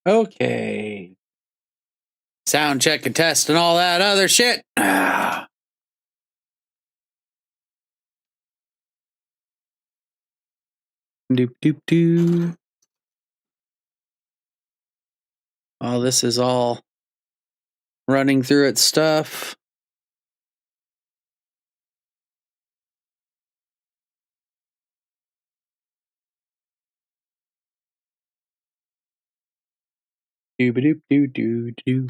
Okay. Sound check and test and all that other shit. Doop doop doo. Oh, this is all running through its stuff. Doop doop doo doo doo.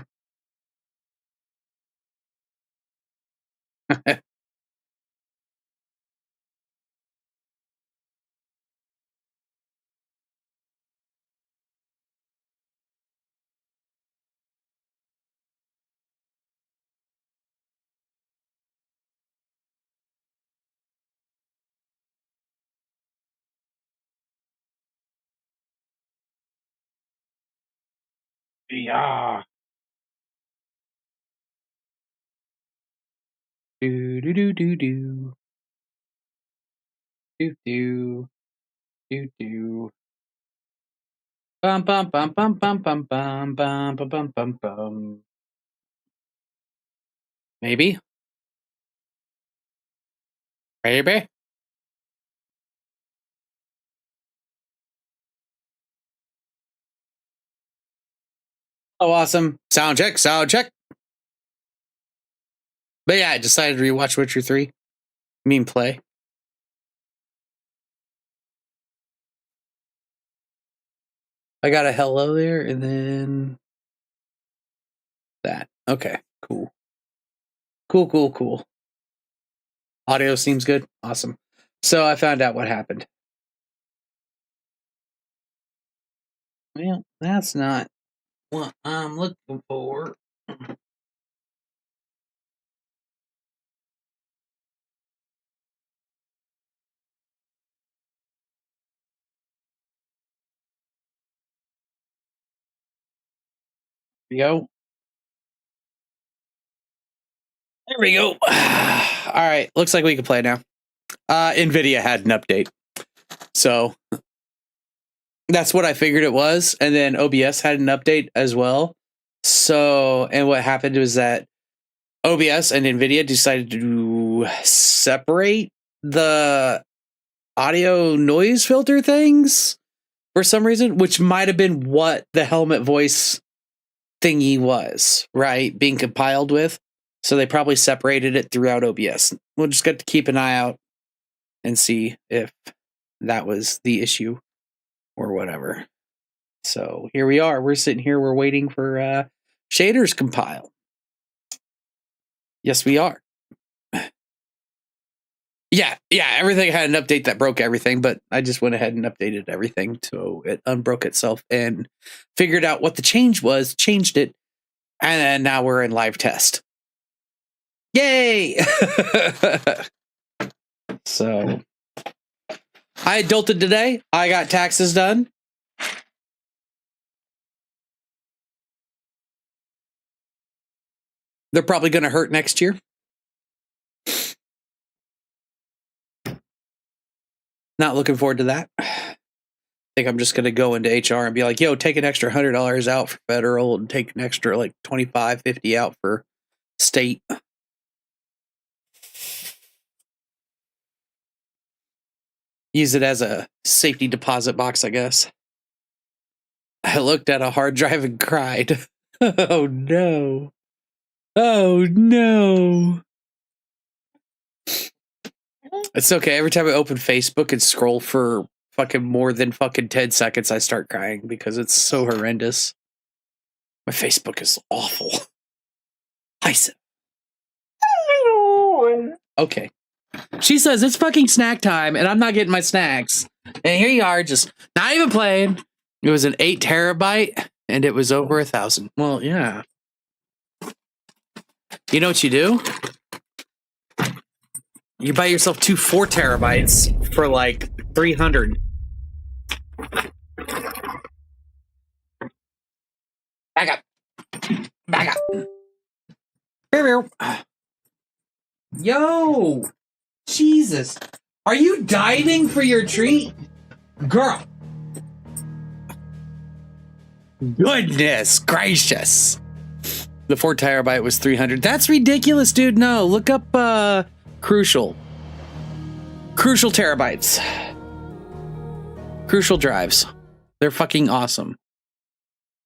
Yeah. Do do do do do. Do do do do. Bum bum bum bum bum bum bum bum bum bum bum bum. Maybe. Maybe. Oh, awesome. Sound check, sound check. But yeah, I decided to rewatch Witcher 3. I mean, play. I got a hello there and then that. Okay, cool. Cool. Audio seems good. Awesome. So I found out what happened. Well, that's not what I'm looking for. There we go. There we go. All right. Looks like we can play now. NVIDIA had an update. So that's what I figured it was. And then OBS had an update as well. So, and what happened was that OBS and NVIDIA decided to separate the audio noise filter things for some reason, which might have been what the helmet voice thingy was, right? Being compiled with. So they probably separated it throughout OBS. We'll just get to keep an eye out and see if that was the issue or whatever. So here we are. We're sitting here. We're waiting for shaders compile. Yes, we are. Yeah. Everything had an update that broke everything, but I just went ahead and updated everything so it unbroke itself and figured out what the change was, changed it, and then now we're in live test. Yay! So I adulted today. I got taxes done. They're probably going to hurt next year. Not looking forward to that. I think I'm just going to go into HR and be like, yo, take an extra $100 out for federal and take an extra like $25, $50 out for state. Use it as a safety deposit box, I guess. I looked at a hard drive and cried. Oh, no. Oh, no. It's okay. Every time I open Facebook and scroll for fucking more than fucking 10 seconds, I start crying because it's so horrendous. My Facebook is awful. Okay. She says it's fucking snack time and I'm not getting my snacks. And here you are, just not even playing. It was an 8 terabyte and it was over 1,000. Well, yeah. You know what you do? You buy yourself 2 4 terabytes for like 300. Back up. Yo, Jesus. Are you dieting for your treat? Girl. Goodness gracious. The 4 terabyte was 300. That's ridiculous, dude. No, look up Crucial terabytes. Crucial drives. They're fucking awesome.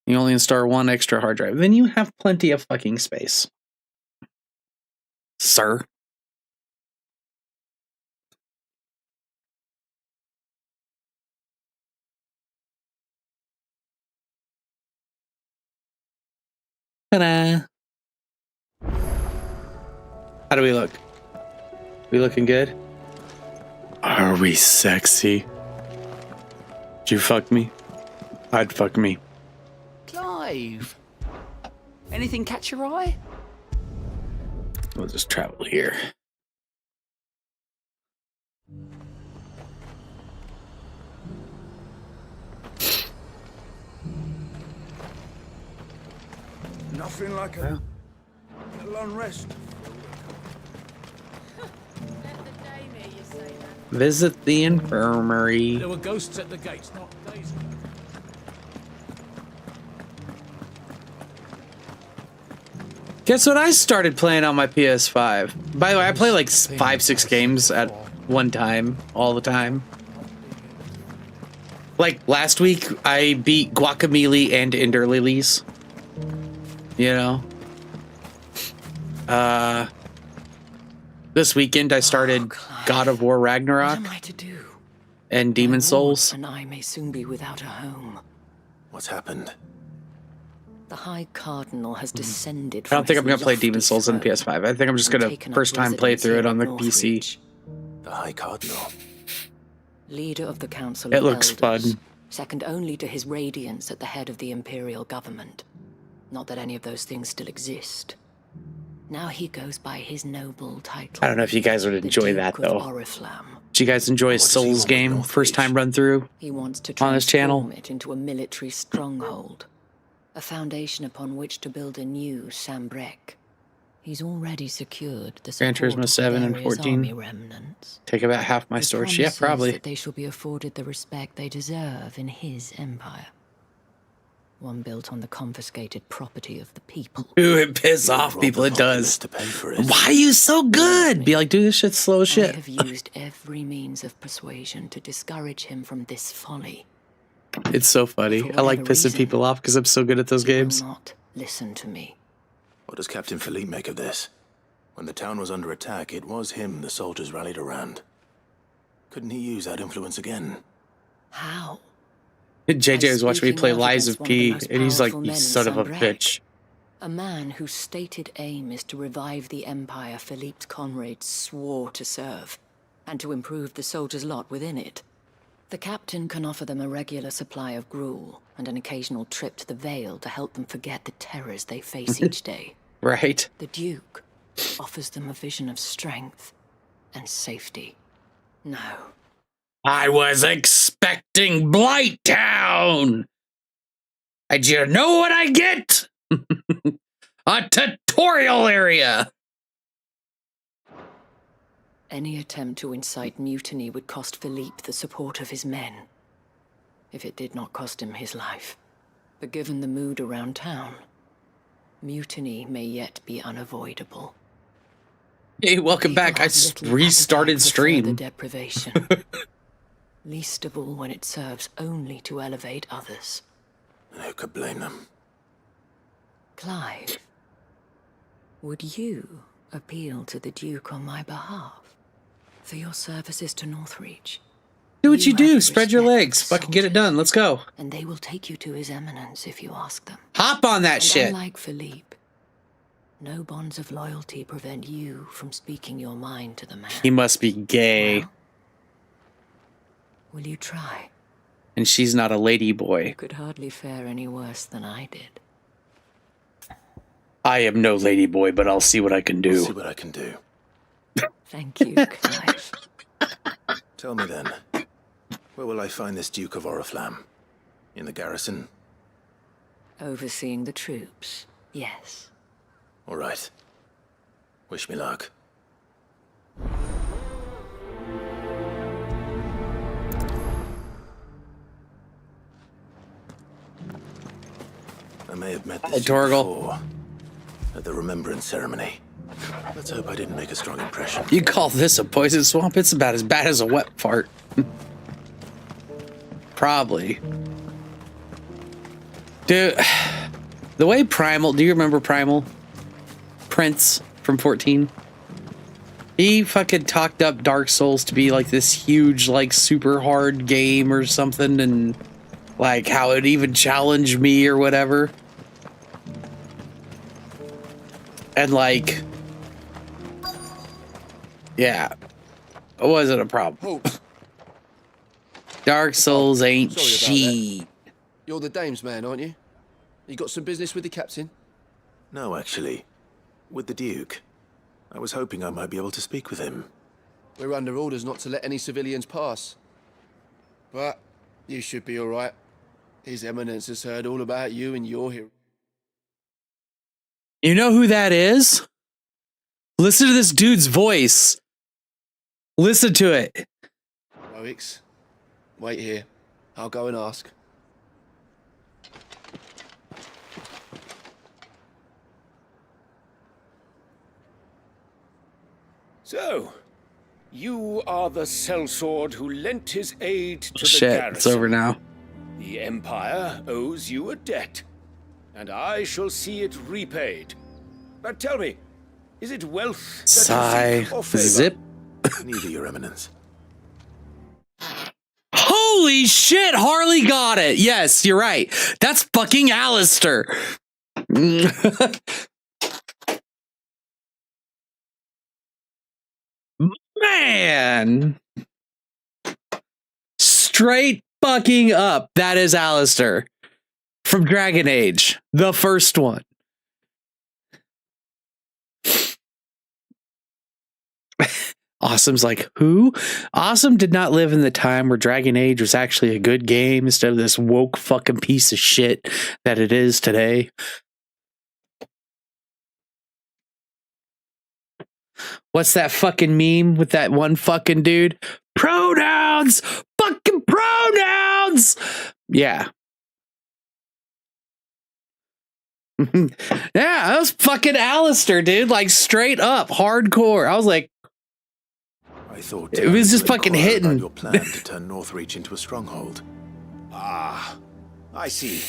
You only install 1 extra hard drive. Then you have plenty of fucking space. Sir. Ta-da. How do we look? We looking good? Are we sexy? Would you fuck me? I'd fuck me. Clive, anything catch your eye? We'll just travel here. Nothing like a little unrest. Visit the infirmary. There were ghosts at the gates, not days. Guess what I started playing on my PS5? By the way, I play like 5-6 games at one time, all the time. Like last week, I beat Guacamole and Ender Lilies. You know? This weekend I started God of War Ragnarok. What am I to do? And Demon Souls. And I may soon be without a home. What's happened? The High Cardinal has descended. I don't think I'm going to play Demon Souls on PS5. I think I'm just going to first time play through it on the PC. The High Cardinal. Leader of the Council It of looks Elders, fun. second only to his radiance at the head of the Imperial government. Not that any of those things still exist. Now he goes by his noble title. I don't know if you guys would enjoy that though. Oriflamme. Did you guys enjoy a Souls game first time run through? He wants to on this channel? transform it into a military stronghold, a foundation upon which to build a new Sambrek. He's already secured the Gran support Turismo of 7 and various 14. army remnants. Take about half my He storage. Yeah, promises probably. that they shall be afforded the respect they deserve in his empire. One built on the confiscated property of the people. Ooh, it piss off people, it does. Why are you so good? Be like, dude, this shit's slow as I shit. have used every means of persuasion to discourage him from this folly. It's so funny. For I like whatever pissing reason, people off because I'm so good at those He will games. not listen to me. What does Captain Philippe make of this? When the town was under attack, it was him the soldiers rallied around. Couldn't he use that influence again? How? JJ was watching me speaking play out Lies against of one of the P, most and he's like, powerful you men in son of a Sambrek. bitch. A man whose stated aim is to revive the empire Philippe's comrades swore to serve, and to improve the soldiers' lot within it. The captain can offer them a regular supply of gruel, and an occasional trip to the Vale to help them forget the terrors they face each day. Right? The Duke offers them a vision of strength and safety. No. I was expecting Blighttown! And you know what I get? A tutorial area! Any attempt to incite mutiny would cost Philippe the support of his men, if it did not cost him his life. But given the mood around town, mutiny may yet be unavoidable. Hey, welcome People back. I have little restarted appetite for further stream. deprivation. Least of all when it serves only to elevate others. And who could blame them? Clive, would you appeal to the Duke on my behalf for your services to Northreach? Do what you have do. the Spread your respect of legs. Fucking get it soldiers, done. Let's go. and they will take you to his eminence if you ask them. Hop on that And shit. unlike Philippe, no bonds of loyalty prevent you from speaking your mind to the man. He must be gay. Well, will you try? And she's not a lady You boy. could hardly fare any worse than I did. I am no lady boy, but I'll see what I can See do. what I can do. Thank you, Clive. Tell me then, where will I find this Duke of Oriflamme? In the garrison? Overseeing the troops, yes. All right. Wish me luck. may have met Hi, this Torgal. before at the remembrance ceremony. Let's hope I didn't make a strong impression. You call this a poison swamp? It's about as bad as a wet fart. Probably. Dude, the way Primal, do you remember Primal? Prince from 14? He fucking talked up Dark Souls to be like this huge, like super hard game or something, and like how it even challenged me or whatever. And like, yeah, it wasn't a problem. Dark Souls ain't sorry about cheap. You're the dame's man, aren't you? You got some business with the captain? No, actually. With the Duke. I was hoping I might be able to speak with him. We're under orders not to let any civilians pass. But you should be all right. His Eminence has heard all about you and your hero. You know who that is? Listen to this dude's voice. Listen to it. Heroics. Wait here. I'll go and ask. So, you are the sellsword who lent his aid to the Shit, garrison. it's over now. The Empire owes you a debt, and I shall see it repaid. But tell me, is it wealth that Sigh. you seek or favor? Zip. Neither, Your Eminence. Holy shit, Harley got it. Yes, you're right. That's fucking Alistair. Man. Straight fucking up. That is Alistair from Dragon Age, the first one. Awesome's like, who? Awesome did not live in the time where Dragon Age was actually a good game instead of this woke fucking piece of shit that it is today. What's that fucking meme with that one fucking dude? Pronouns! Fucking pronouns! Yeah. Yeah, that was fucking Alistair, dude. Like, straight up, hardcore. I was like, I thought it was just to fucking inquire about hitting. your plan to turn Northreach into a stronghold. Ah, I see.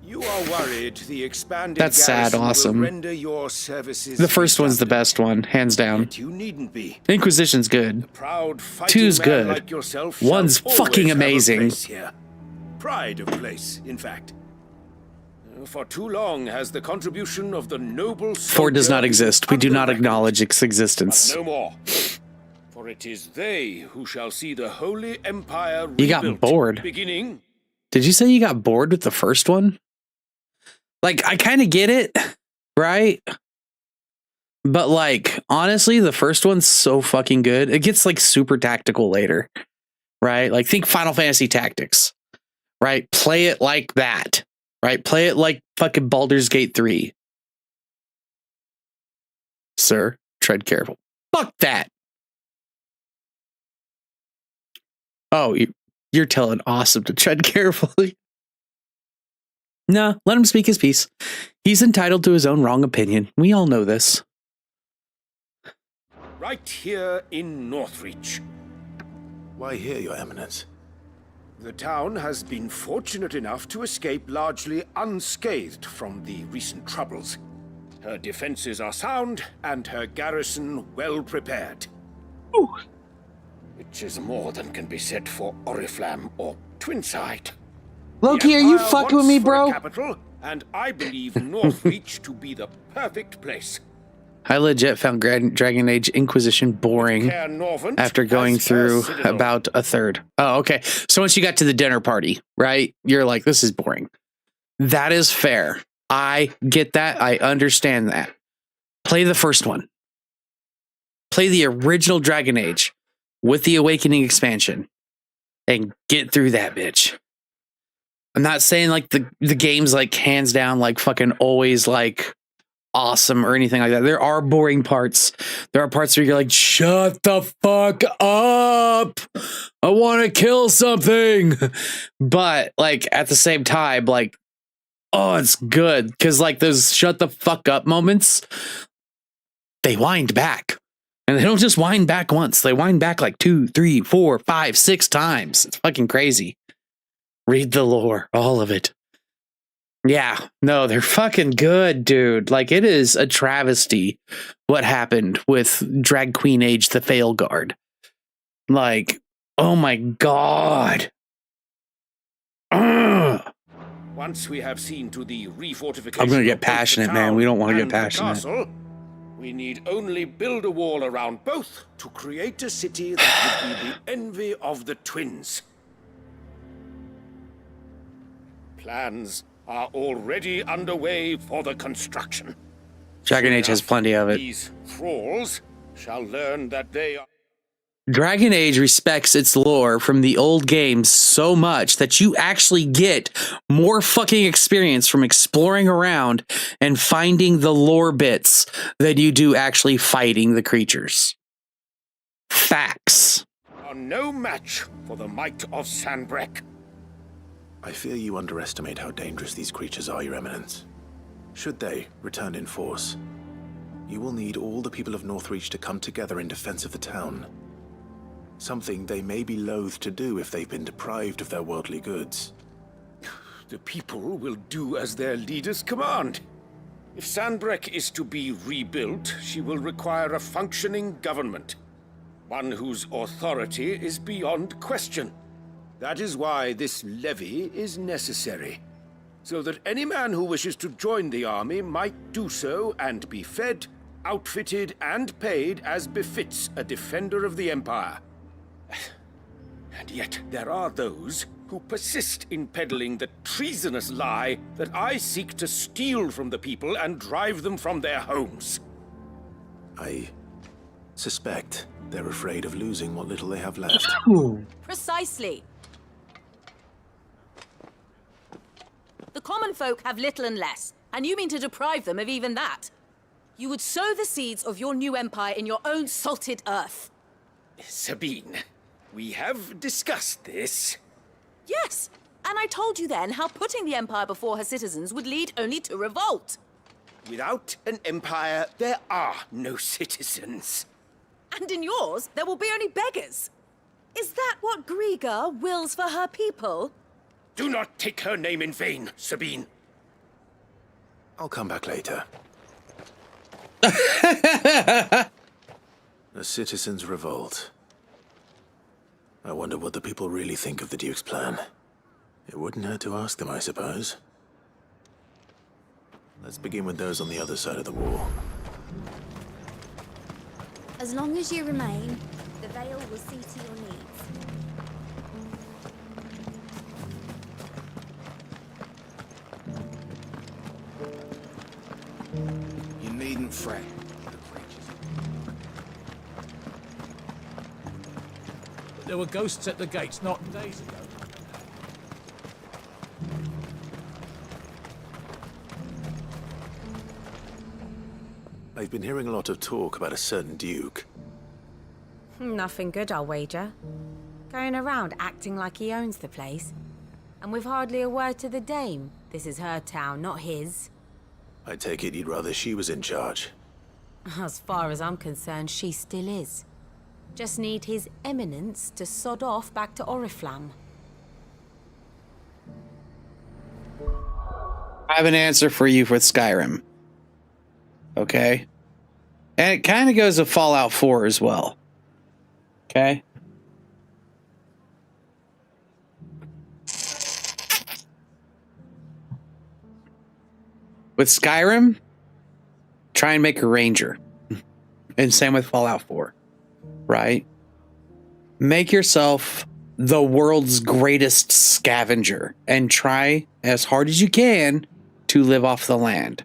You are worried the expanded That's sad, garrison will awesome. render your services The first one's the redundant. best one, hands down. Yet you needn't be. Inquisition's good. Proud fighting Two's man good. like yourself One's shall always fucking have a amazing. place here. Pride of place, in fact. For too long has the contribution of the noble 4 does soldier not been exist. We do under not record. acknowledge its But existence. no more. For it is they who shall see the Holy Empire You got rebuilt, bored. beginning. Did you say you got bored with the first one? Like, I kind of get it, right? But like, honestly, the first one's so fucking good. It gets like super tactical later, right? Like, think Final Fantasy Tactics, right? Play it like that, right? Play it like fucking Baldur's Gate 3. Sir, tread careful. Fuck that. Oh, you're telling Awesome to tread carefully. No, let him speak his piece. He's entitled to his own wrong opinion. We all know this. Right here in Northreach. Why here, Your Eminence? The town has been fortunate enough to escape largely unscathed from the recent troubles. Her defenses are sound, and her garrison well prepared. Ooh. Which is more than can be said for Oriflamme or Twinside. Loki, The are you Empire fucking with wants me, for a bro? capital, and I believe Northreach to be the perfect place. I legit found Dragon Age Inquisition boring Caer Norvant after going has her through citadel. about a third. Oh, okay. So once you got to the dinner party, right? You're like, this is boring. That is fair. I get that. I understand that. Play the first one. Play the original Dragon Age with the Awakening expansion and get through that bitch. I'm not saying like the game's like hands down like fucking always like awesome or anything like that. There are boring parts. There are parts where you're like, shut the fuck up. I want to kill something. But like at the same time, like Oh, it's good. Because like those shut the fuck up moments, they wind back. And they don't just wind back once. They wind back like 2, 3, 4, 5, 6 times. It's fucking crazy. Read the lore. All of it. Yeah. No, they're fucking good, dude. Like, it is a travesty what happened with Drag Queen Age the Fail Guard. Like, oh my god. Ugh. Once we have seen to the refortification, I'm gonna get of both the passionate, man. town We don't want to get and the passionate. castle, we need only build a wall around both to create a city that would be the envy of the twins. Plans are already underway for the construction. Dragon Age has plenty of it. These thralls shall learn that they are... Dragon Age respects its lore from the old games so much that you actually get more fucking experience from exploring around and finding the lore bits than you do actually fighting the creatures. Facts. are no match for the might of Sanbreque. I fear you underestimate how dangerous these creatures are, Your Eminence. Should they return in force, you will need all the people of Northreach to come together in defense of the town. Something they may be loath to do if they've been deprived of their worldly goods. The people will do as their leaders command. If Sanbreque is to be rebuilt, she will require a functioning government. One whose authority is beyond question. That is why this levy is necessary. So that any man who wishes to join the army might do so and be fed, outfitted, and paid as befits a defender of the Empire. And yet there are those who persist in peddling the treasonous lie that I seek to steal from the people and drive them from their homes. I suspect they're afraid of losing what little they have left. Precisely. The common folk have little and less, and you mean to deprive them of even that. You would sow the seeds of your new empire in your own salted earth. Sabine, we have discussed this. Yes, and I told you then how putting the empire before her citizens would lead only to revolt. Without an empire, there are no citizens. And in yours, there will be only beggars. Is that what Griga wills for her people? Do not take her name in vain, Sabine. I'll come back later. The citizens revolt. I wonder what the people really think of the Duke's plan. It wouldn't hurt to ask them, I suppose. Let's begin with those on the other side of the wall. As long as you remain, the Veil will see to your needs. You needn't fret. There were ghosts at the gates not days ago. I've been hearing a lot of talk about a certain Duke. Nothing good, I'll wager. Going around acting like he owns the place. And with hardly a word to the dame. This is her town, not his. I take it you'd rather she was in charge. As far as I'm concerned, she still is. Just need his eminence to sod off back to Oriflamme. I have an answer for you with Skyrim. Okay? And it kind of goes to Fallout 4 as well. Okay? With Skyrim, try and make a ranger. And same with Fallout 4. Right? Make yourself the world's greatest scavenger and try as hard as you can to live off the land.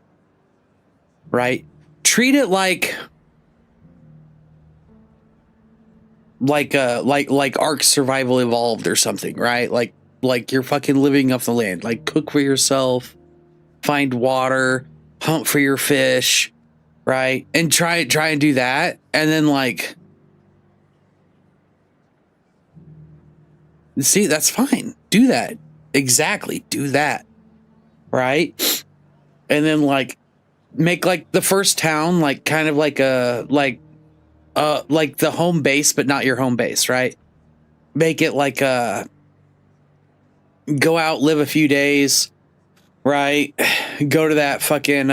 Right? Treat it like Ark Survival Evolved or something, right? Like you're fucking living off the land. Like cook for yourself, find water, hunt for your fish, right? And try and do that, and then like see, that's fine. Do that. Exactly. Do that. right? And then like make like the first town like kind of like a like the home base, but not your home base, right? Make it like go out, live a few days, right? Go to that fucking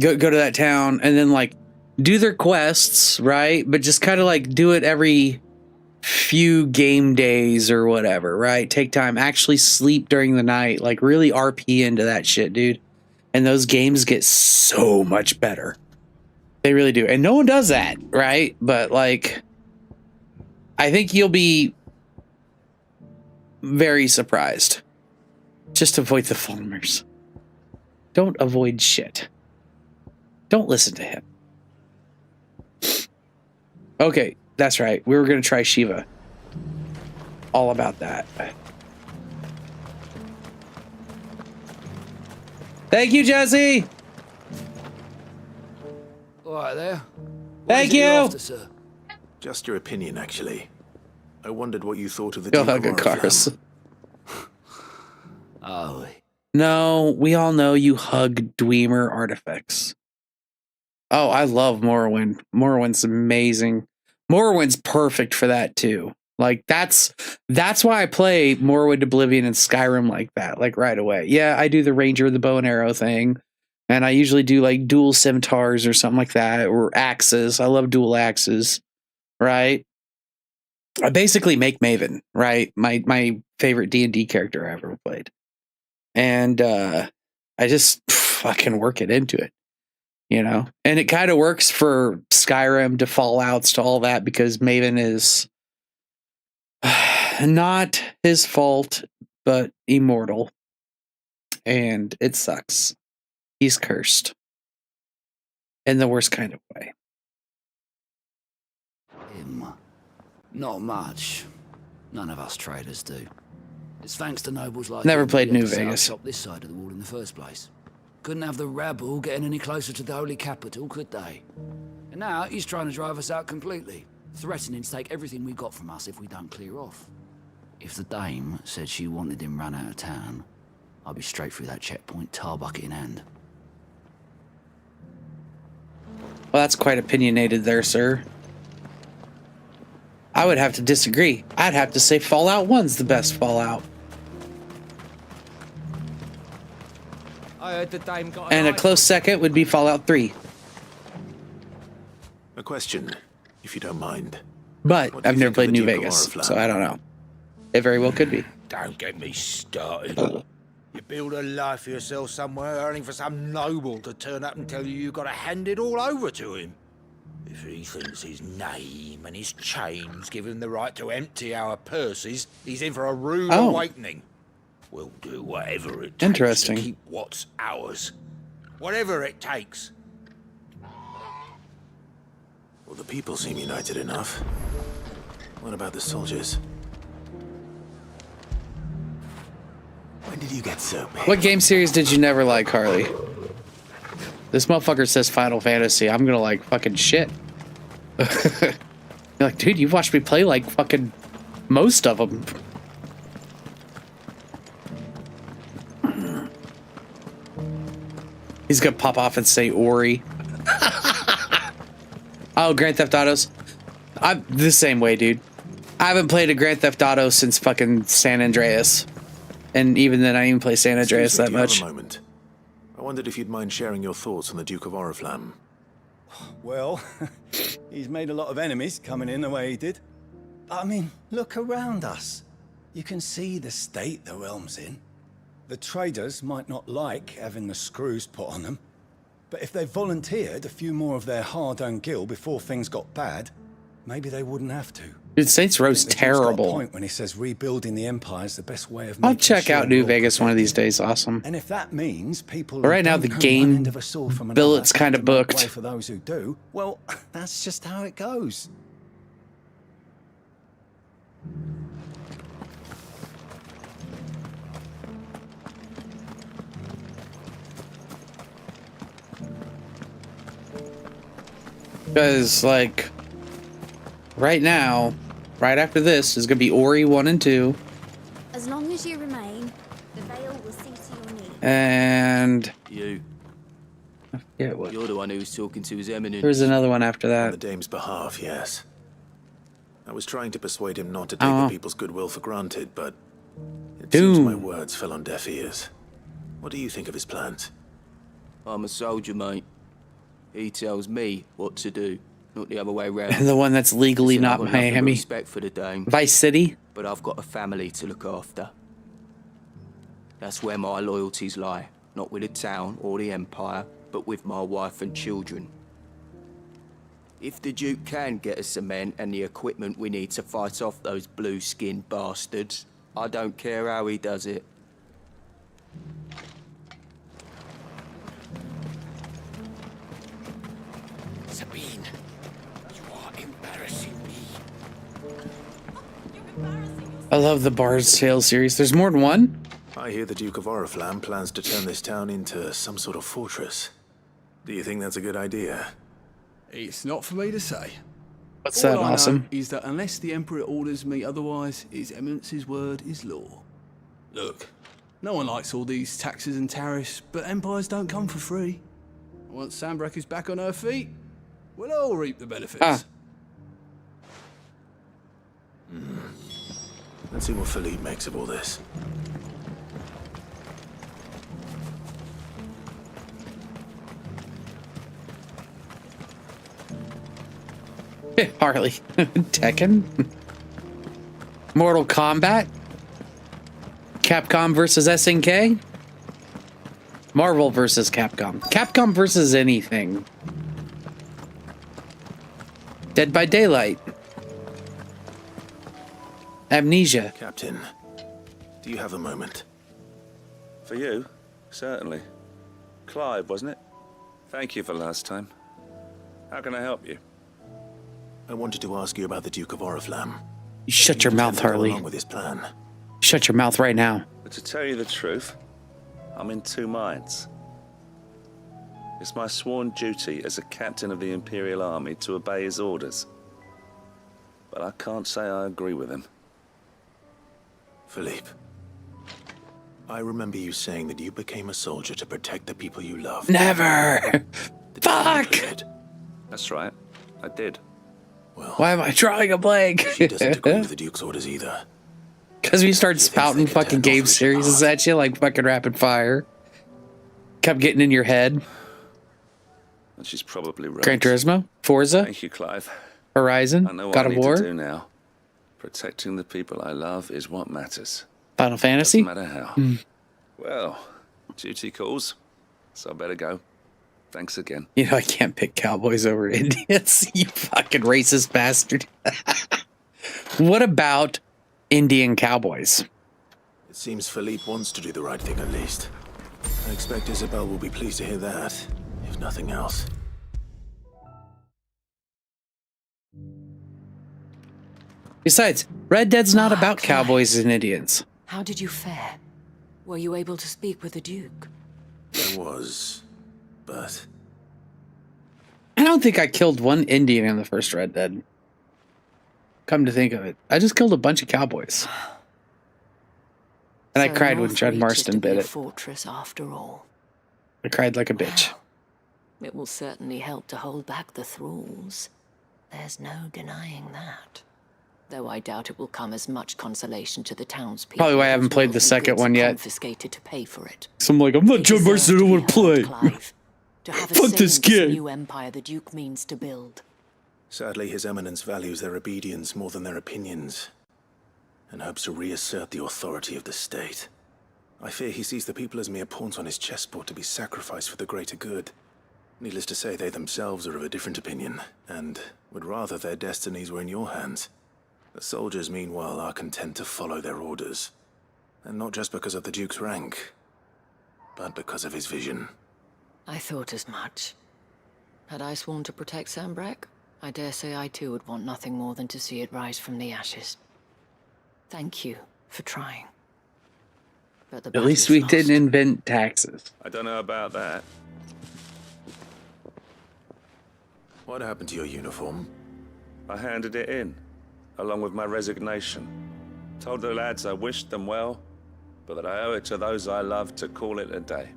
go to that town and then like do their quests, right? But just kind of like do it every few game days or whatever, right? Take time, actually sleep during the night, like really RP into that shit, dude. And those games get so much better. They really do. And no one does that, right? But like, I think you'll be very surprised. Just avoid the Fulmers. Don't avoid shit. Don't listen to him. Okay, that's right. We were going to try Shiva. All about that. Thank you, Jesse. All right there. Thank you. After, sir? Just your opinion, actually. I wondered what you thought of the Go Duke hug a of cars. Oriflamme. Oh, No, we all know you hug Dwemer artifacts. Oh, I love Morrowind. Morrowind's amazing. Morrowind's perfect for that too. Like that's why I play Morrowind, Oblivion, and Skyrim like that, like right away. Yeah, I do the Ranger, the bow and arrow thing, and I usually do like dual scimitars or something like that, or axes. I love dual axes, right? I basically make Maven, right? My favorite D&D character I ever played, and I just fucking work it into it, you know. And it kind of works for Skyrim to Fallouts to all that because Maven is not his fault, but immortal. And it sucks. He's cursed. In the worst kind of way. Him. Not much. None of us traders do. It's thanks to nobles like Never him played we had New to set up Vegas. shop this side of the wall in the first place. Couldn't have the rabble getting any closer to the holy capital, could they? And now he's trying to drive us out completely, threatening to take everything we got from us if we don't clear off. If the dame said she wanted him run out of town, I'd be straight through that checkpoint, tar bucket in hand. Well, that's quite opinionated there, sir. I would have to disagree. I'd have to say Fallout 1's the best Fallout. I heard the dame got And a close second would be Fallout 3. A question, if you don't mind. But What do you I've never think played of the New Duke of Vegas, Oriflamme? so I don't know. It very well could be. Don't get me started. You build a life for yourself somewhere, earning for some noble to turn up and tell you you've got to hand it all over to him. If he thinks his name and his chains give him the right to empty our purses, he's in for a rude awakening. We'll do whatever it takes Interesting. to keep what's ours. Whatever it takes. Well, the people seem united enough. What about the soldiers? When did you get so big? What game series did you never like, Harley? This motherfucker says Final Fantasy. I'm gonna like fucking shit. You're like, dude, you've watched me play like fucking most of them. He's gonna pop off and say Ori. Oh, Grand Theft Autos. I'm the same way, dude. I haven't played a Grand Theft Auto since fucking San Andreas. And even then, I didn't even play San Andreas that much. A moment. I wondered if you'd mind sharing your thoughts on the Duke of Oriflamme. Well, he's made a lot of enemies coming in the way he did. I mean, look around us. You can see the state the realm's in. The traders might not like having the screws put on them, but if they volunteered a few more of their hard-earned gil before things got bad, maybe they wouldn't have to. Dude, Saints Row's I think the Duke's got a terrible. point when he says rebuilding the empire is the best way of I'll making check sure out New we're Vegas one of these days. Awesome. And if that means people But right now, the game billet's kind of booked. for those who do, well, that's just how it goes. Because, like, right now, right after this is going to be Ori 1 and 2. As long as you remain, the Veil will see to your needs. And You. yeah, what? You're the one who was talking to His Eminence. There's another one after On the that. dame's behalf, yes. I was trying to persuade him not to take the people's goodwill for granted, but it seems my words fell on deaf ears. What do you think of his plans? I'm a soldier, mate. He tells me what to do, not the other way round. The one that's legally Listen, not I've got nothing but Miami. respect for the Dame, Vice City. but I've got a family to look after. That's where my loyalties lie, not with the town or the Empire, but with my wife and children. If the Duke can get us cement and the equipment we need to fight off those blue-skinned bastards, I don't care how he does it. Sabine, you are embarrassing me. I love the Bard's Tale series. There's more than one? I hear the Duke of Oriflamme plans to turn this town into some sort of fortress. Do you think that's a good idea? It's not for me to say. What's that, All I know awesome? is that unless the Emperor orders me otherwise, His Eminence's word is law. Look, no one likes all these taxes and tariffs, but empires don't come for free. Once Sandbreck is back on her feet, we'll all reap the benefits. Let's see what Philippe makes of all this. Harley. Tekken. Mortal Kombat. Capcom versus SNK. Marvel versus Capcom. Capcom versus anything. Dead by Daylight. Amnesia. Captain, do you have a moment? For you? Certainly. Clive, wasn't it? Thank you for last time. How can I help you? I wanted to ask you about the Duke of Oriflamme. You shut your mouth, Harley. Along with his plan. Shut your mouth right now. But to tell you the truth, I'm in two minds. It's my sworn duty as a captain of the Imperial Army to obey his orders. But I can't say I agree with him. Philippe, I remember you saying that you became a soldier to protect the people you love. Never! Fuck! That's right, I did. Well, why am I drawing a blank? She doesn't agree with the Duke's orders either. Because we started spouting fucking game series at you like fucking rapid fire. Kept getting in your head. And she's probably right. Gran Turismo, Forza, Thank you, Clive. Horizon, I know what God I of need War, to do now. Protecting the people I love is what matters. Final Fantasy. Doesn't matter how. Well, duty calls, so I better go. Thanks again. You know I can't pick cowboys over Indians. You fucking racist bastard. What about Indian cowboys? It seems Philippe wants to do the right thing at least. I expect Isabel will be pleased to hear that, if nothing else. Besides, Red Dead's not about cowboys and Indians. How did you fare? Were you able to speak with the Duke? I was, but I don't think I killed one Indian in the first Red Dead. Come to think of it, I just killed a bunch of cowboys. And I cried when John Marston bit it. Fortress after all. I cried like a bitch. It will certainly help to hold back the thralls. There's no denying that. Though I doubt it will come as much consolation to the townspeople. Probably why I haven't played the second one yet. Confiscated to pay for it. So I'm like, I'm not John Marston, I don't want to play. To have a Fuck say this in game. new empire the Duke means to build. sadly His Eminence values their obedience more than their opinions, and hopes to reassert the authority of the state. I fear he sees the people as mere pawns on his chessboard to be sacrificed for the greater good. Needless to say, they themselves are of a different opinion, and would rather their destinies were in your hands. The soldiers, meanwhile, are content to follow their orders. And not just because of the Duke's rank, but because of his vision. I thought as much. Had I sworn to protect Sandbreck, I dare say I too would want nothing more than to see it rise from the ashes. Thank you for trying. But the At least we didn't invent taxes. I don't know about that. What happened to your uniform? I handed it in. along with my resignation. Told the lads I wished them well, but that I owe it to those I love to call it a day.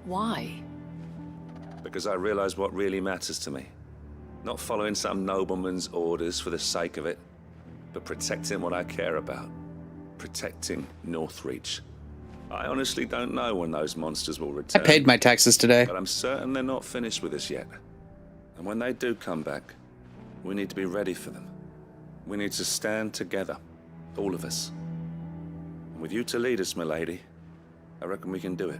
Why? Because I realize what really matters to me. Not following some nobleman's orders for the sake of it, but protecting what I care about. Protecting Northreach. I honestly don't know when those monsters will return. I paid my taxes today. But I'm certain they're not finished with us yet. And when they do come back, we need to be ready for them. We need to stand together, all of us. And with you to lead us, milady, I reckon we can do it.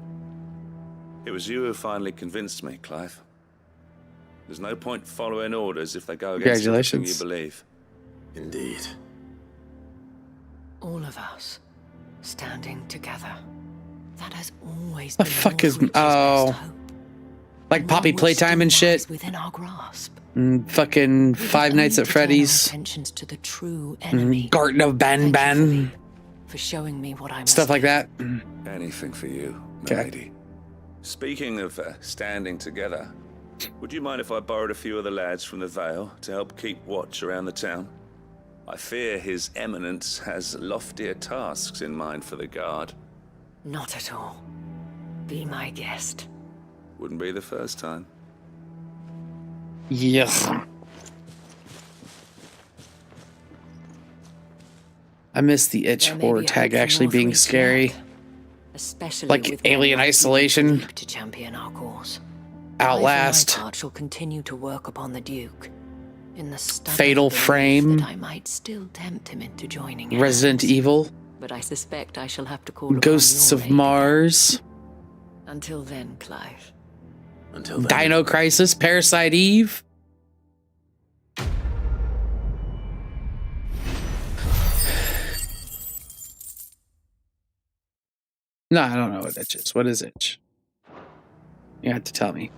It was you who finally convinced me, Clive. There's no point following orders if they go against everything you believe. Indeed. All of us standing together. That has always The been fuck is Northreach's best hope. like Poppy Playtime and shit. Within our grasp. Fucking Five Nights at Freddy's. Attentions to the true enemy. Garden of Ban. For showing me what I must Stuff like that. Anything for you, milady. Speaking of standing together, would you mind if I borrowed a few of the lads from the Vale to help keep watch around the town? I fear His Eminence has loftier tasks in mind for the guard. Not at all. Be my guest. Wouldn't be the first time. Yeah. I miss the itch horror tag actually being scary. Especially like with Alien Isolation, to champion our cause. Outlast, I, for my part, shall continue to work upon the Duke in the Fatal Frame, that I might still tempt him into joining Resident Evil, but I suspect I shall have to call Ghosts of Mars. Until then, Clive. Until then. Dino Crisis, Parasite Eve. No, I don't know what itch is. What is itch? You have to tell me.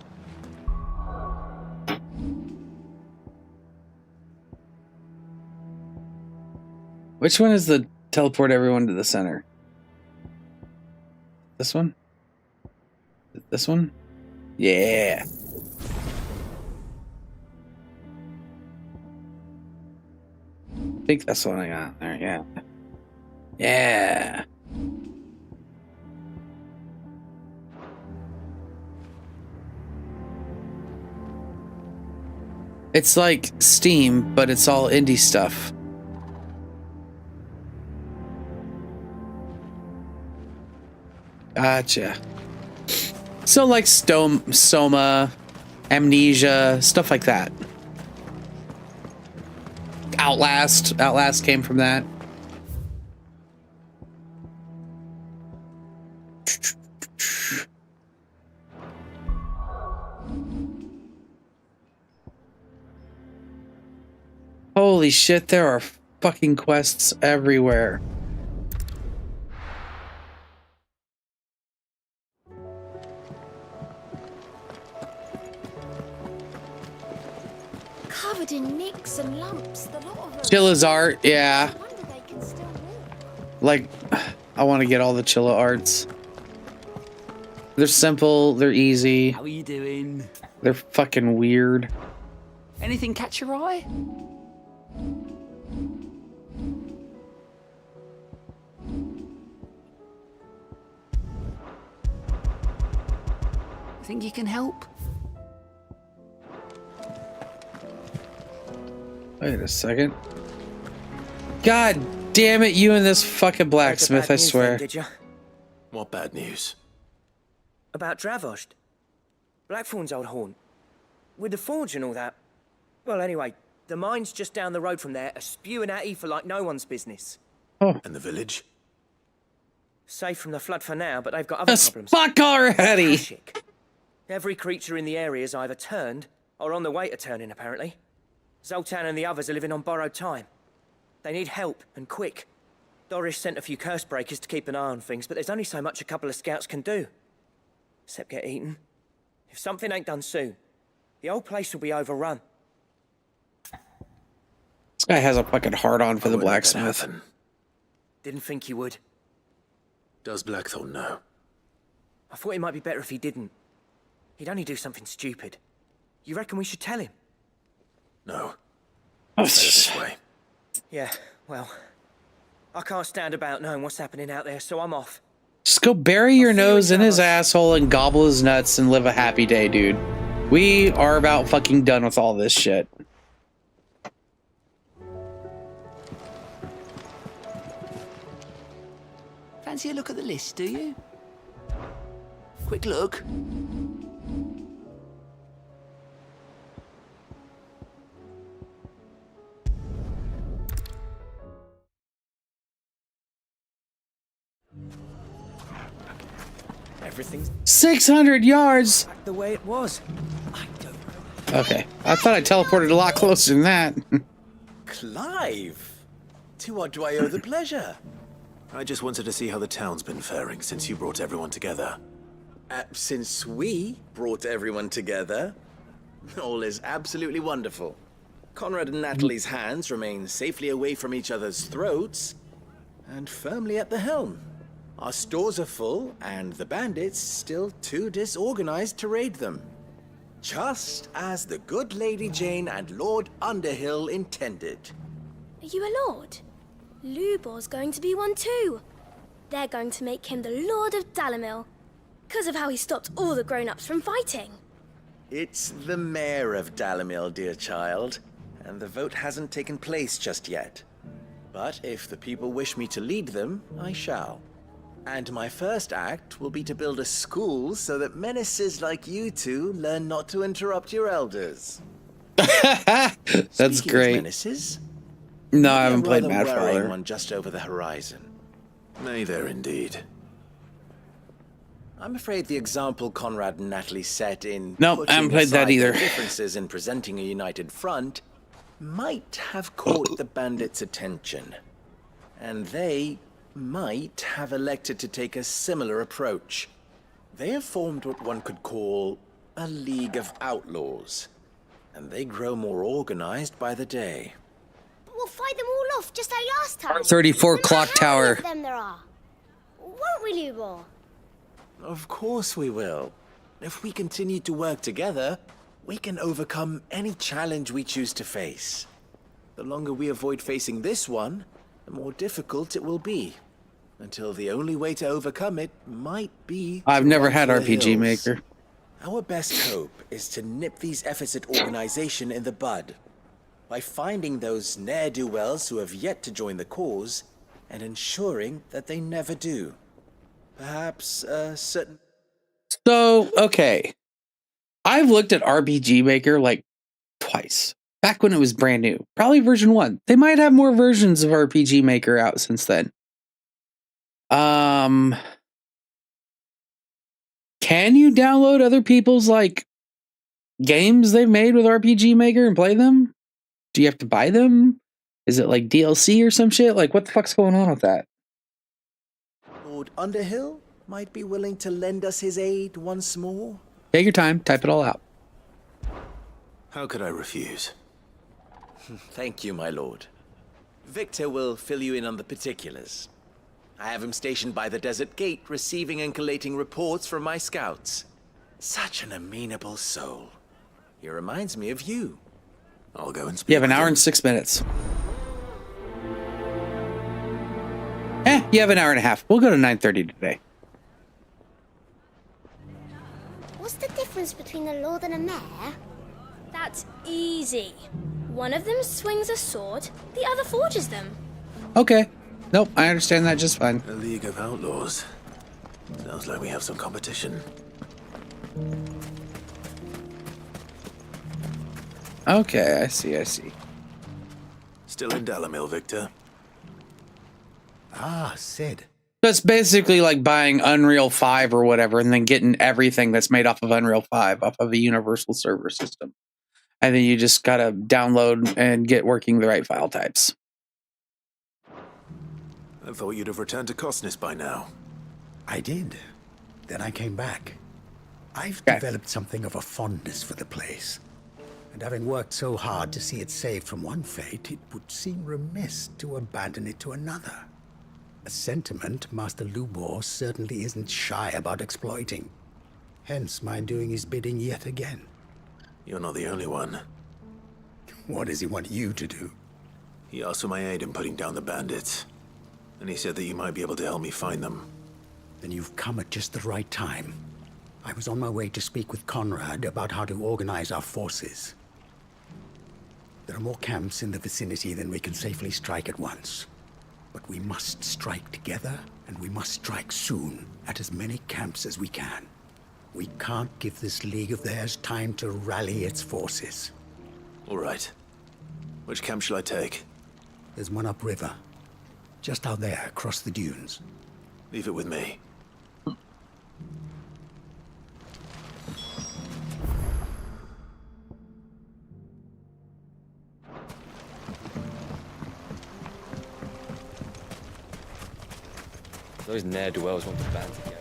Which one is the teleport everyone to the center? This one? This one? Yeah. I think that's what I got there, yeah. Yeah. It's like Steam, but it's all indie stuff. Gotcha. So like Soma, Amnesia, stuff like that. Outlast came from that. Holy shit, there are fucking quests everywhere. Covered in nicks and lumps, the lot of them. Chilla's art, yeah. I wonder they can still walk. Like, I want to get all the Chilla arts. They're simple, they're easy. How are you doing? They're fucking weird. Anything catch your eye? Think you can help? Wait a second. God damn it, you and this fucking blacksmith, I swear. Did you? What bad news? About Dravost. Blackthorn's old haunt. With the forge and all that. Well, anyway, the mine's just down the road from there are spewing at Aoife like no one's business. Oh. And the village? Safe from the flood for now, but they've got other problems. Fuck already! Ashik. Every creature in the area's either turned or on the way to turning, apparently. Zoltan and the others are living on borrowed time. They need help, and quick. Doris sent a few curse breakers to keep an eye on things, but there's only so much a couple of scouts can do. Except get eaten. If something ain't done soon, the old place will be overrun. This guy has a fucking hard-on for the blacksmith. Didn't think you would. Does Blackthorn know? I thought it might be better if he didn't. He'd only do something stupid. You reckon we should tell him? No. This way. Yeah, well, I can't stand about knowing what's happening out there, so I'm off. Just go bury your nose in his asshole and gobble his nuts and live a happy day, dude. We are about fucking done with all this shit. Fancy a look at the list, do you? Quick look. Everything's 600 yards. the way it was. Okay, I thought I teleported a lot closer than that. Clive! To what do I owe the pleasure? I just wanted to see how the town's been faring since you brought everyone together. Since we brought everyone together, all is absolutely wonderful. Conrad and Natalie's hands remain safely away from each other's throats and firmly at the helm. Our stores are full, and the bandits still too disorganized to raid them. Just as the good Lady Jane and Lord Underhill intended. Are you a lord? Lubor's going to be one too. They're going to make him the Lord of Dalimil, because of how he stopped all the grown-ups from fighting. It's the mayor of Dalimil, dear child, and the vote hasn't taken place just yet. But if the people wish me to lead them, I shall. And my first act will be to build a school so that menaces like you two learn not to interrupt your elders. That's great. Menaces? No, I haven't played Mad Madfather. One just over the horizon. Nay, there indeed. I'm afraid the example Conrad and Natalie set in Nope, I haven't played that aside their either. differences in presenting a united front might have caught the bandits' attention, and they might have elected to take a similar approach. They have formed what one could call a League of Outlaws, and they grow more organized by the day. But we'll fight them all off just like last time. 34 No matter clock how many tower. of them there are. Won't we, Lubor? Of course we will. If we continue to work together, we can overcome any challenge we choose to face. The longer we avoid facing this one, the more difficult it will be. Until the only way to overcome it might be... I've to never run had for the RPG hills. Maker. Our best hope is to nip these efforts at organization in the bud. By finding those ne'er-do-wells who have yet to join the cause, and ensuring that they never do. Perhaps a certain... So, okay. I've looked at RPG Maker like twice. Back when it was brand new. Probably version 1. They might have more versions of RPG Maker out since then. Can you download other people's like games they've made with RPG Maker and play them? Do you have to buy them? Is it like DLC or some shit? Like what the fuck's going on with that? Lord Underhill might be willing to lend us his aid once more. Take your time, type it all out. How could I refuse? Thank you, my lord. Victor will fill you in on the particulars. I have him stationed by the desert gate, receiving and collating reports from my scouts. Such an amenable soul. He reminds me of you. I'll go and speak. You have an hour and 6 minutes. You have an hour and a half. We'll go to 9:30 today. What's the difference between a lord and a mayor? That's easy. One of them swings a sword, the other forges them. Okay. Nope, I understand that just fine. A League of Outlaws. Sounds like we have some competition. Okay, I see. Still in Dalimil, Victor. Ah, Sid. That's basically like buying Unreal 5 or whatever and then getting everything that's made off of Unreal 5 off of a universal server system. And then you just gotta download and get working the right file types. I thought you'd have returned to Cosnus by now. I did. Then I came back. I've developed something of a fondness for the place. And having worked so hard to see it saved from one fate, it would seem remiss to abandon it to another. A sentiment Master Lubor certainly isn't shy about exploiting. Hence my doing his bidding yet again. You're not the only one. What does he want you to do? He asked for my aid in putting down the bandits. And he said that you might be able to help me find them. Then you've come at just the right time. I was on my way to speak with Conrad about how to organize our forces. There are more camps in the vicinity than we can safely strike at once. But we must strike together, and we must strike soon at as many camps as we can. We can't give this league of theirs time to rally its forces. All right. Which camp shall I take? There's one upriver. Just out there, across the dunes. Leave it with me. Those ne'er-do-wells want to band together.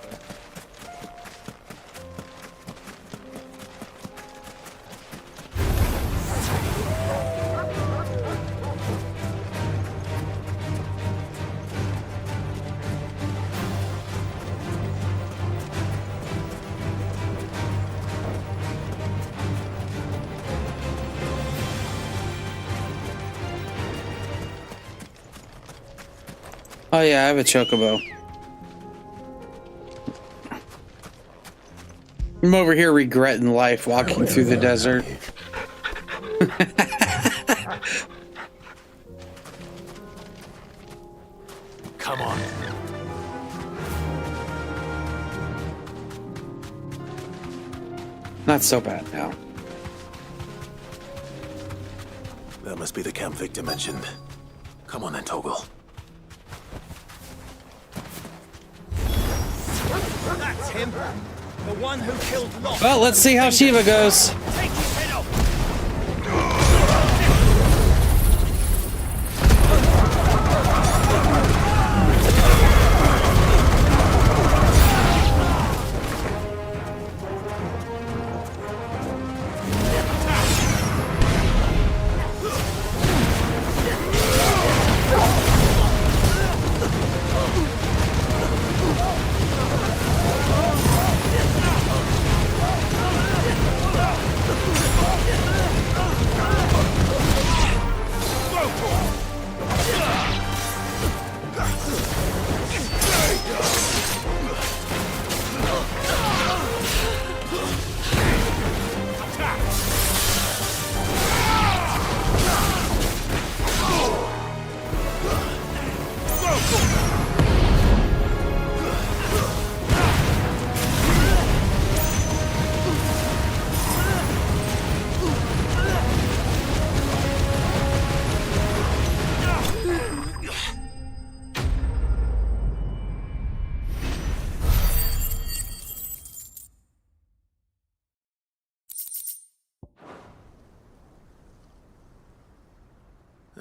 Oh yeah, I have a chocobo. I'm over here regretting life walking through the desert. Come on. Not so bad now. That must be the camp Victor mentioned. Come on then, Toggle. That's him. The one who killed Lot. Well, let's see how Shiva goes. Take his head off.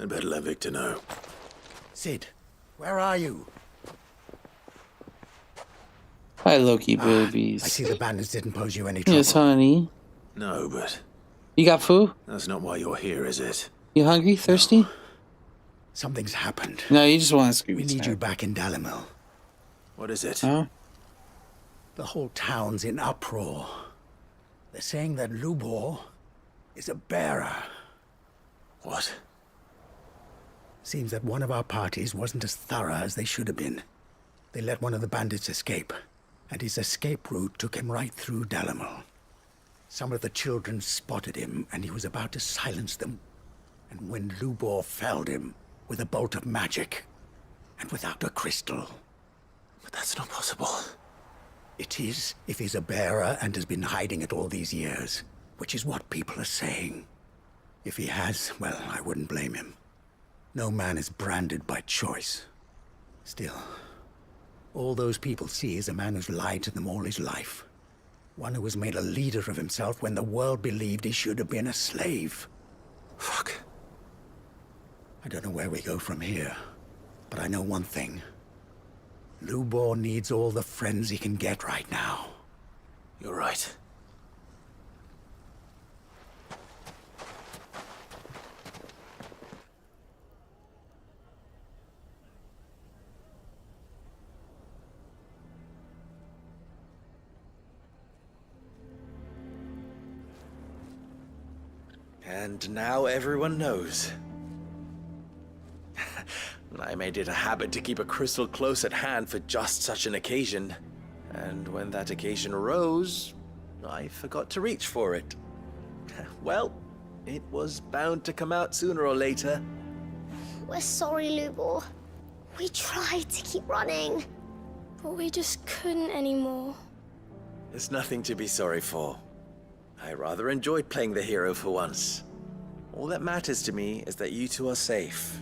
I'd better let Victor know. Sid, where are you? Hi, Loki boobies. I see the bandits didn't pose you any trouble. Yes, honey. No, but You got food? that's not why you're here, is it? You hungry? Thirsty? Something's happened. No, you just want to We need you back in Dalimil. What is it? Huh? The whole town's in uproar. They're saying that Lubor is a bearer. What? Seems that one of our parties wasn't as thorough as they should have been. They let one of the bandits escape, and his escape route took him right through Dalimil. Some of the children spotted him, and he was about to silence them. And when Lubor felled him with a bolt of magic, and without a crystal. But that's not possible. It is, if he's a bearer and has been hiding it all these years, which is what people are saying. If he has, well, I wouldn't blame him. No man is branded by choice. Still, all those people see is a man who's lied to them all his life. One who was made a leader of himself when the world believed he should have been a slave. Fuck. I don't know where we go from here, but I know one thing. Lubor needs all the friends he can get right now. You're right. And now everyone knows. I made it a habit to keep a crystal close at hand for just such an occasion. And when that occasion arose, I forgot to reach for it. Well, it was bound to come out sooner or later. We're sorry, Lubor. We tried to keep running, but we just couldn't anymore. There's nothing to be sorry for. I rather enjoyed playing the hero for once. All that matters to me is that you two are safe.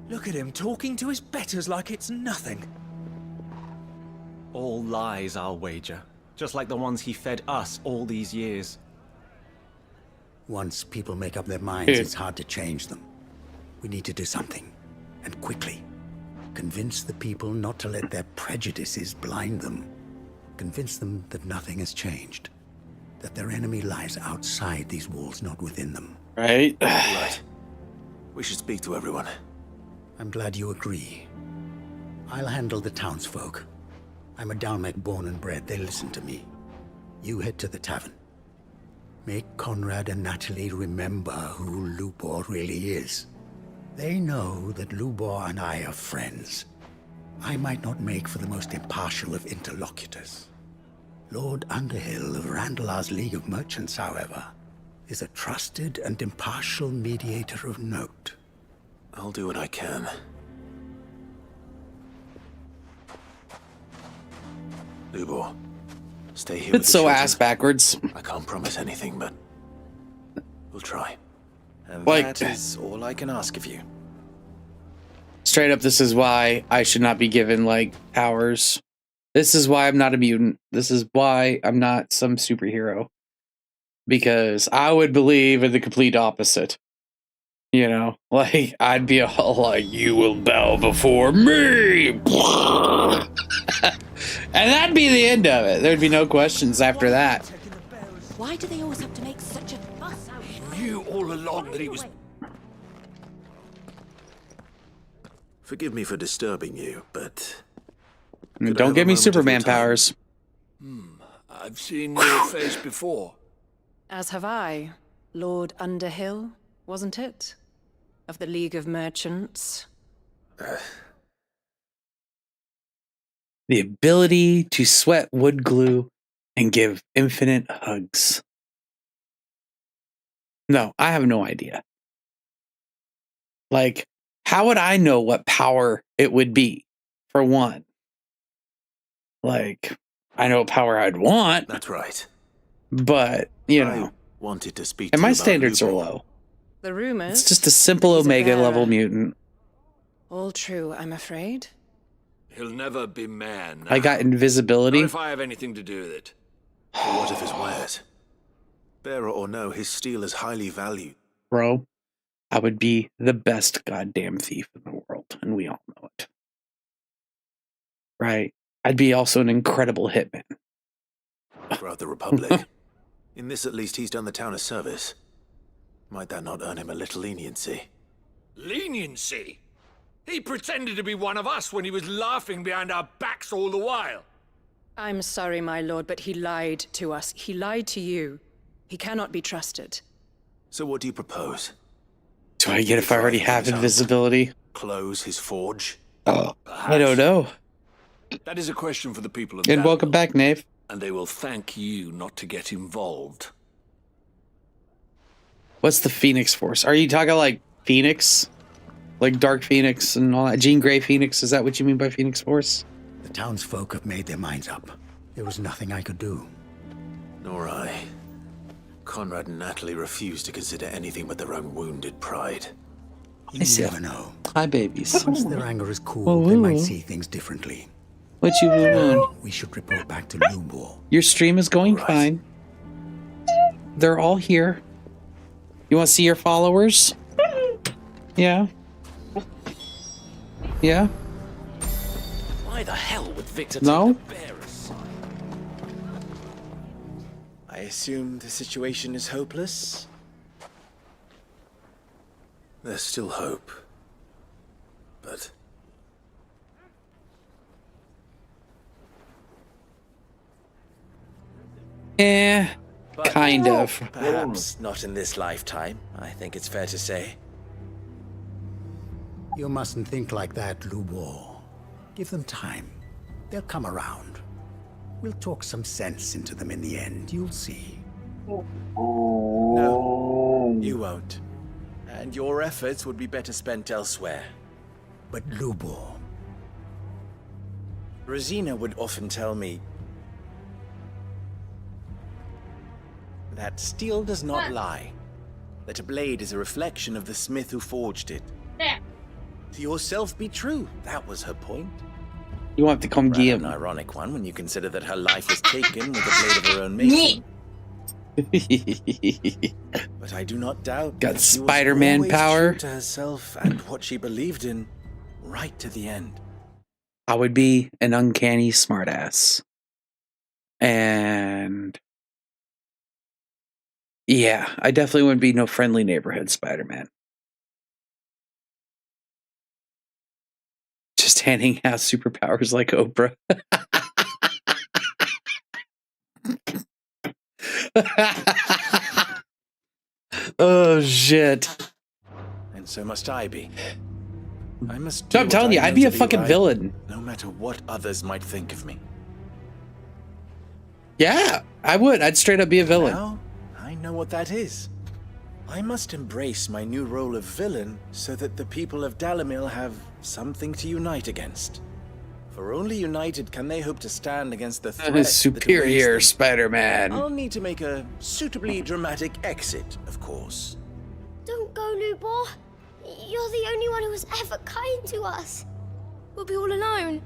Look at him talking to his betters like it's nothing. All lies, I'll wager. Just like the ones he fed us all these years. Once people make up their minds, it's hard to change them. We need to do something, and quickly. Convince the people not to let their prejudices blind them. Convince them that nothing has changed. That their enemy lies outside these walls, not within them. Right? Right. We should speak to everyone. I'm glad you agree. I'll handle the townsfolk. I'm a Dalmec born and bred. They listen to me. You head to the tavern. Make Conrad and Natalie remember who Lubor really is. They know that Lubor and I are friends. I might not make for the most impartial of interlocutors. Lord Underhill of Randalar's League of Merchants, however, is a trusted and impartial mediator of note. I'll do what I can. Lubor, stay here with It's the so children. ass backwards. I can't promise anything, but we'll try. And Like- that is all I can ask of you. Straight up, this is why I should not be given, like, powers. This is why I'm not a mutant. This is why I'm not some superhero. Because I would believe in the complete opposite. You know? Like, I'd be all like, you will bow before me! And that'd be the end of it. There'd be no questions after that. Why do they always have to make such a fuss out? Knew all along that he was... Forgive me for disturbing you, but... Don't give me Superman powers. I've seen your face before. As have I. Lord Underhill, wasn't it? Of the League of Merchants. The ability to sweat wood glue and give infinite hugs. No, I have no idea. Like, how would I know what power it would be, for one? Like, I know what power I'd want. That's right. But, you know. I wanted to speak And to my you about standards are Lubor. low. The rumors. It's just a simple He's a Omega level bearer. mutant. All true, I'm afraid. He'll never be man. I got invisibility. Not if I have anything to do with it. But what of his wares? Bearer or no, his steel is highly valued. Bro, I would be the best goddamn thief in the world, and we all know it. Right? I'd be also an incredible hitman. Throughout the Republic. In this, at least, he's done the town a service. Might that not earn him a little leniency? Leniency? He pretended to be one of us when he was laughing behind our backs all the while. I'm sorry, my lord, but he lied to us. He lied to you. He cannot be trusted. So what do you propose? Do I get if I already have invisibility? Close his forge? I don't know. That is a question for the people of And Dalmor, welcome back, Nave. and they will thank you not to get involved. What's the Phoenix Force? Are you talking like Phoenix? Like Dark Phoenix and all that? Jean Grey Phoenix? Is that what you mean by Phoenix Force? The townsfolk have made their minds up. There was nothing I could do. Nor I. Conrad and Natalie refused to consider anything but their own wounded pride. You never know. Hi, babies. Once their anger is cooled, they might see things differently. What you doing? We should report back to Lubor. Your stream is going fine. They're all here. You want to see your followers? Yeah. Yeah. Why the hell would Victor No? take the bearer's side? I assume the situation is hopeless? There's still hope. But... But Kind of. perhaps not in this lifetime, I think it's fair to say. You mustn't think like that, Lubor. Give them time. They'll come around. We'll talk some sense into them in the end, you'll see. No, you won't. And your efforts would be better spent elsewhere. But Lubor... Rosina would often tell me that steel does not lie. That a blade is a reflection of the smith who forged it. To yourself be true, that was her point. You want to come Rather get an ironic one when you consider that her life was taken with a blade of her own making. But I do not doubt Got that she was Spider-Man always power. true to herself and what she believed in, right to the end. I would be an uncanny smartass. And yeah, I definitely wouldn't be no friendly neighborhood Spider-Man. Just handing out superpowers like Oprah. Oh shit. And so must I be. I must So I'm telling you, I'd be a fucking villain. No matter what others might think of me. Yeah, I would. I'd straight up be a villain. Now, I know what that is. I must embrace my new role of villain so that the people of Dalimil have something to unite against. For only united can they hope to stand against the threat that Superior awaits them. Spider-Man. I'll need to make a suitably dramatic exit, of course. Don't go, Lubor. You're the only one who was ever kind to us. We'll be all alone.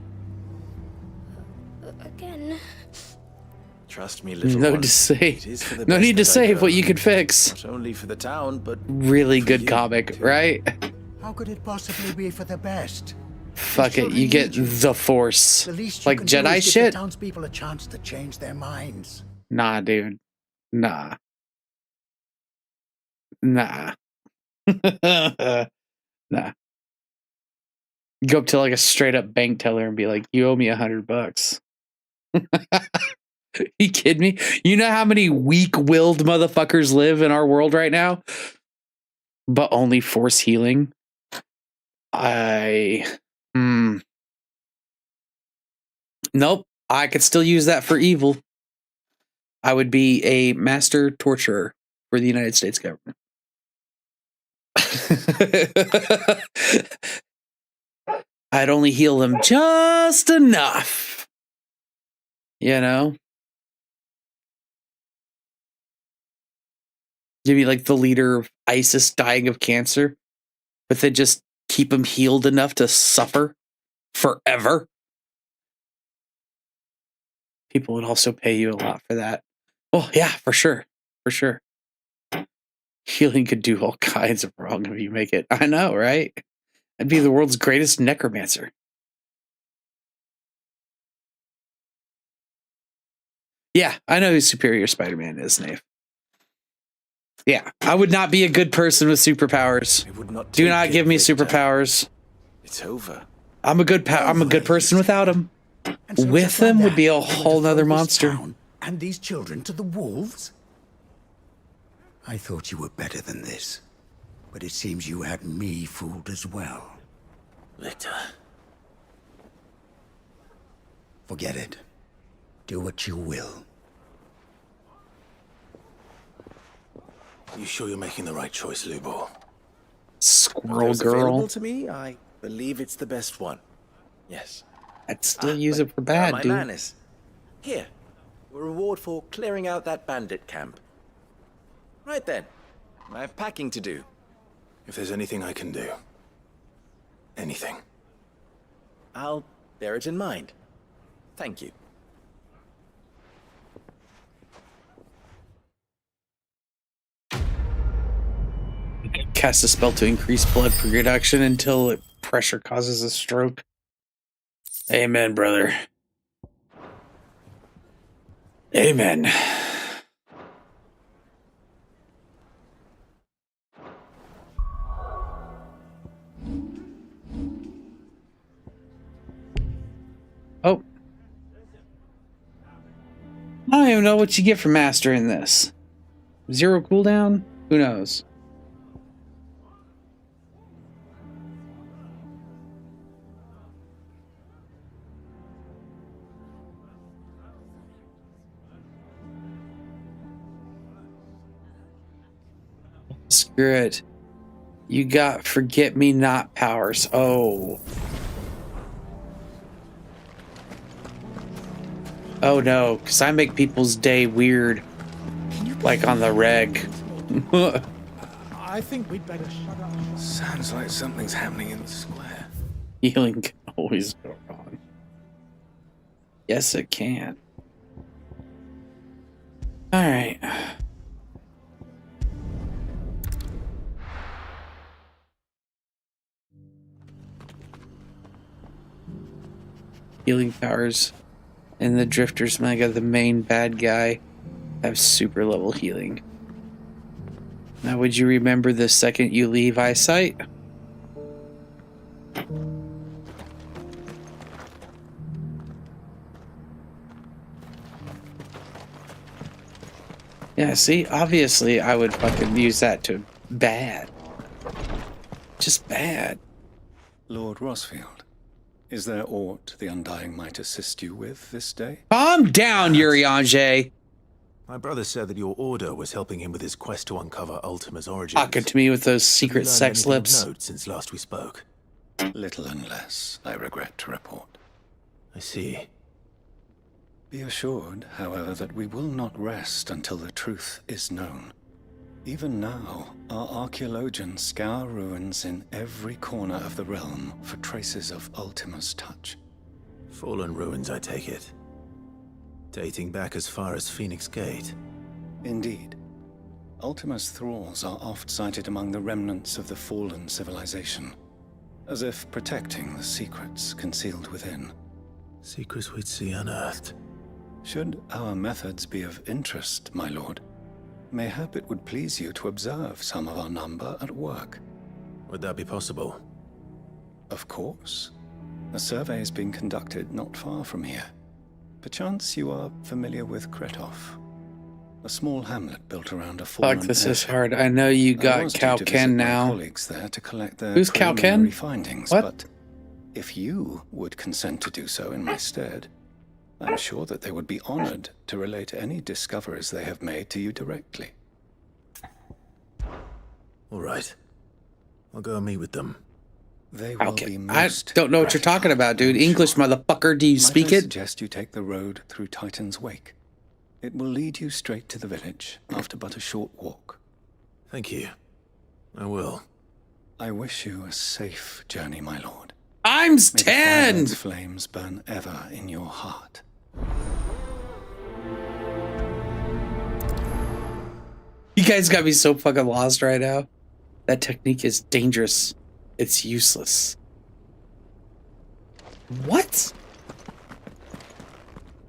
Again. Trust me, little No one. to say. It is for the No best need to that I save go. what you could fix. Not only for the town, but Really for good you, comic, too. right? How could it possibly be for the best? Fuck it, you get the Force. The least you Like can do Jedi is give shit? the townspeople a chance to change their minds. Nah, dude. Nah. Nah. Nah. Go up to like a straight up bank teller and be like, "You owe me $100." You kidding me? You know how many weak-willed motherfuckers live in our world right now? But only force healing. Nope. I could still use that for evil. I would be a master torturer for the United States government. I'd only heal them just enough. You know? You'd be like the leader of ISIS dying of cancer, but then just keep them healed enough to suffer forever. People would also pay you a lot for that. Oh, yeah, for sure. For sure. Healing could do all kinds of wrong if you make it. I know, right? I'd be the world's greatest necromancer. Yeah, I know who Superior Spider-Man is, Nave. Yeah, I would not be a good person with superpowers. Do not give me superpowers. It's over. I'm a good person without them. With them would be a whole nother monster. And these children to the wolves? I thought you were better than this. But it seems you had me fooled as well. Victor. Forget it. Do what you will. You sure you're making the right choice, Lubor? Squirrel If available girl. to me, I believe it's the best one. Yes. I'd still use it for bad, my dude. manners. Here, a reward for clearing out that bandit camp. Right then, I have packing to do. If there's anything I can do. Anything. I'll bear it in mind. Thank you. Cast a spell to increase blood production until pressure causes a stroke. Amen, brother. Amen. Oh. I don't even know what you get for mastering this. 0 cooldown? Who knows? Screw it. You got forget-me-not powers. Oh. Oh no, because I make people's day weird. Like on the reg. I think we'd better shut up. Sounds like something's happening in the square. Healing can always go wrong. Yes, it can. Alright. Healing powers and the Drifter's Mega, the main bad guy, have super level healing. Now, would you remember the second you leave eyesight? Yeah, see, obviously I would fucking use that to bad. Just bad. Lord Rosfield, is there aught the Undying might assist you with this day? Calm down, Urianger. My brother said that your order was helping him with his quest to uncover Ultima's origins. Talking to me with those secret sex lips. Note since last we spoke. Little and less, I regret to report. I see. Be assured, however, that we will not rest until the truth is known. Even now, our archaeologians scour ruins in every corner of the realm for traces of Ultima's touch. Fallen ruins, I take it. Dating back as far as Phoenix Gate. Indeed. Ultima's thralls are oft sighted among the remnants of the fallen civilization, as if protecting the secrets concealed within. Secrets we'd see unearthed. Should our methods be of interest, my lord, mayhap it would please you to observe some of our number at work. Would that be possible? Of course. A survey is being conducted not far from here. Perchance you are familiar with Kretov, a small hamlet built around a fallen Fuck, this is airship. hard. I know you I got was due to visit Kalken my now. colleagues there to collect their Who's preliminary Kalken? findings, What? but if you would consent to do so in my stead, I'm sure that they would be honored to relate any discoveries they have made to you directly. All right. I'll go and meet with them. They will be Kalken. I most don't know what you're talking about, dude. English, motherfucker. Do you Might speak I it? suggest you take the road through Titan's Wake. It will lead you straight to the village after but a short walk. Thank you. I will. I wish you a safe journey, my lord. Times May the 10! Fireland's flames burn ever in your heart. You guys got me so fucking lost right now. That technique is dangerous. It's useless. What?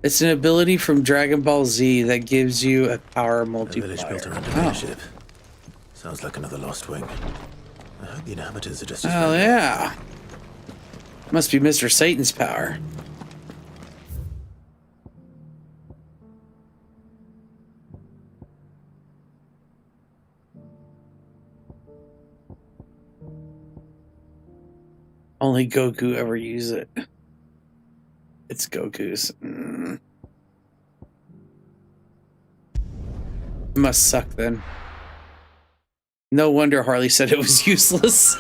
It's an ability from Dragon Ball Z that gives you a power A multiplier. village built around a Oh. airship. Sounds like another lost wing. I hope the inhabitants are just as Oh, friendly. yeah. Must be Mr. Satan's power. Only Goku ever use it. It's Goku's. It must suck then. No wonder Harley said it was useless.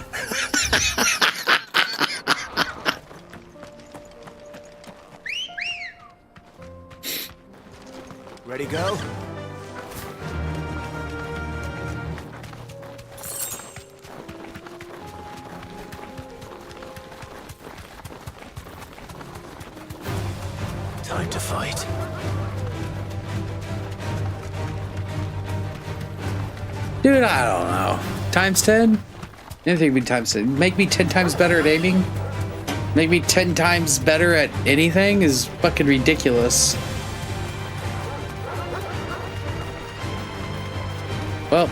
Ready, go? Time to fight. Dude, I don't know. Times 10? Anything be times 10. Make me 10 times better at aiming? Make me 10 times better at anything is fucking ridiculous. Well,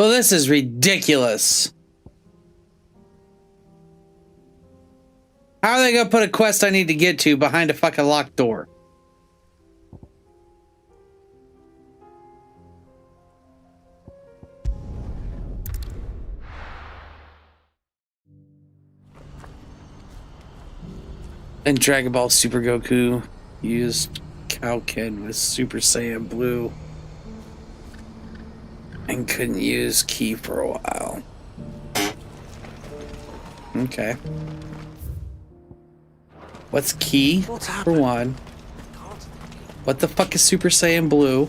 Well, this is ridiculous. How are they gonna put a quest I need to get to behind a fucking locked door? And Dragon Ball Super Goku used Kaioken with Super Saiyan Blue and couldn't use Ki for a while. Okay. What's Ki, for one? What the fuck is Super Saiyan Blue?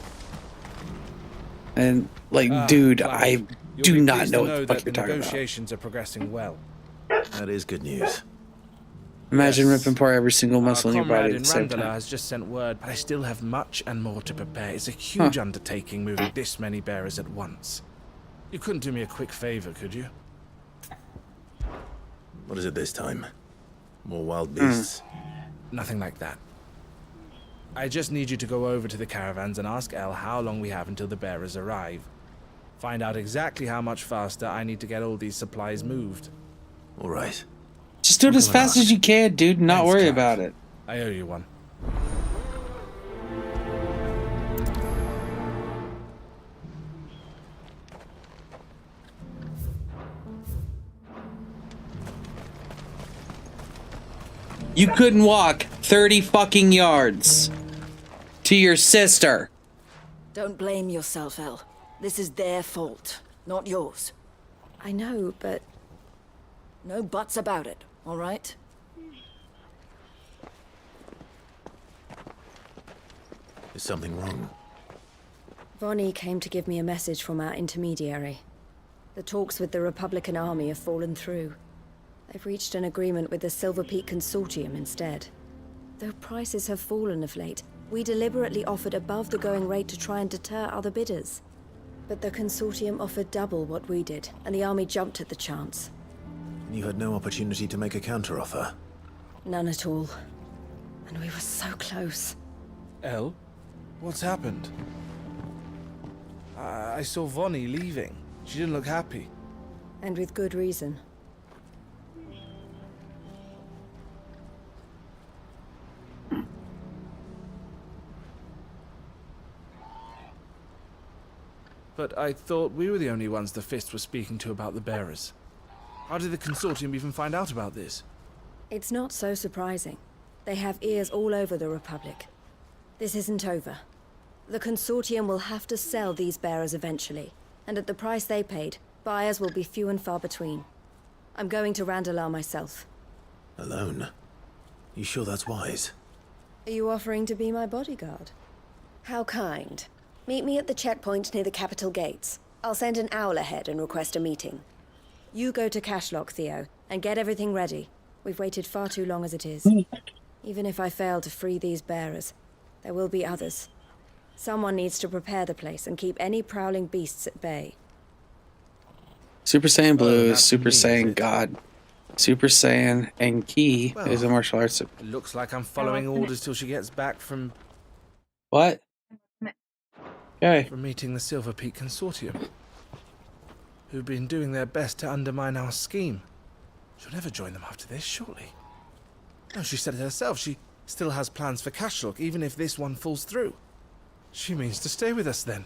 And, like, dude, I do not know what the fuck you're talking about. Negotiations are progressing well. That is good news. Imagine ripping apart every single muscle in your body Comrade at the same in Randalar time. has just sent word, but I still have much and more to prepare. It's a huge undertaking moving this many bearers at once. You couldn't do me a quick favor, could you? What is it this time? More wild beasts? Nothing like that. I just need you to go over to the caravans and ask El how long we have until the bearers arrive. Find out exactly how much faster I need to get all these supplies moved. All right. Just do it as fast as you can, dude. Not worry about it. I owe you one. You couldn't walk 30 fucking yards to your sister. Don't blame yourself, El. This is their fault, not yours. I know, but... No buts about it, all right? Is something wrong? Vonnie came to give me a message from our intermediary. The talks with the Republican Army have fallen through. They've reached an agreement with the Silver Peak Consortium instead. Though prices have fallen of late, we deliberately offered above the going rate to try and deter other bidders. But the Consortium offered double what we did, and the Army jumped at the chance. You had no opportunity to make a counteroffer? None at all. And we were so close. El? What's happened? I saw Vonnie leaving. She didn't look happy. And with good reason. But I thought we were the only ones the Fist was speaking to about the bearers. How did the Consortium even find out about this? It's not so surprising. They have ears all over the Republic. This isn't over. The Consortium will have to sell these bearers eventually, and at the price they paid, buyers will be few and far between. I'm going to Randalar myself. Alone? You sure that's wise? Are you offering to be my bodyguard? How kind. Meet me at the checkpoint near the capital gates. I'll send an owl ahead and request a meeting. You go to Cashlock, Theo, and get everything ready. We've waited far too long as it is. Even if I fail to free these bearers, there will be others. Someone needs to prepare the place and keep any prowling beasts at bay. Super Saiyan Blue, Super Saiyan God. Super Saiyan and Ki is a martial arts. It looks like I'm following orders till she gets back from... What? Okay. From meeting the Silver Peak Consortium. Who've been doing their best to undermine our scheme. She'll never join them after this, surely. No, she said it herself. She still has plans for Cashlock, even if this one falls through. She means to stay with us then.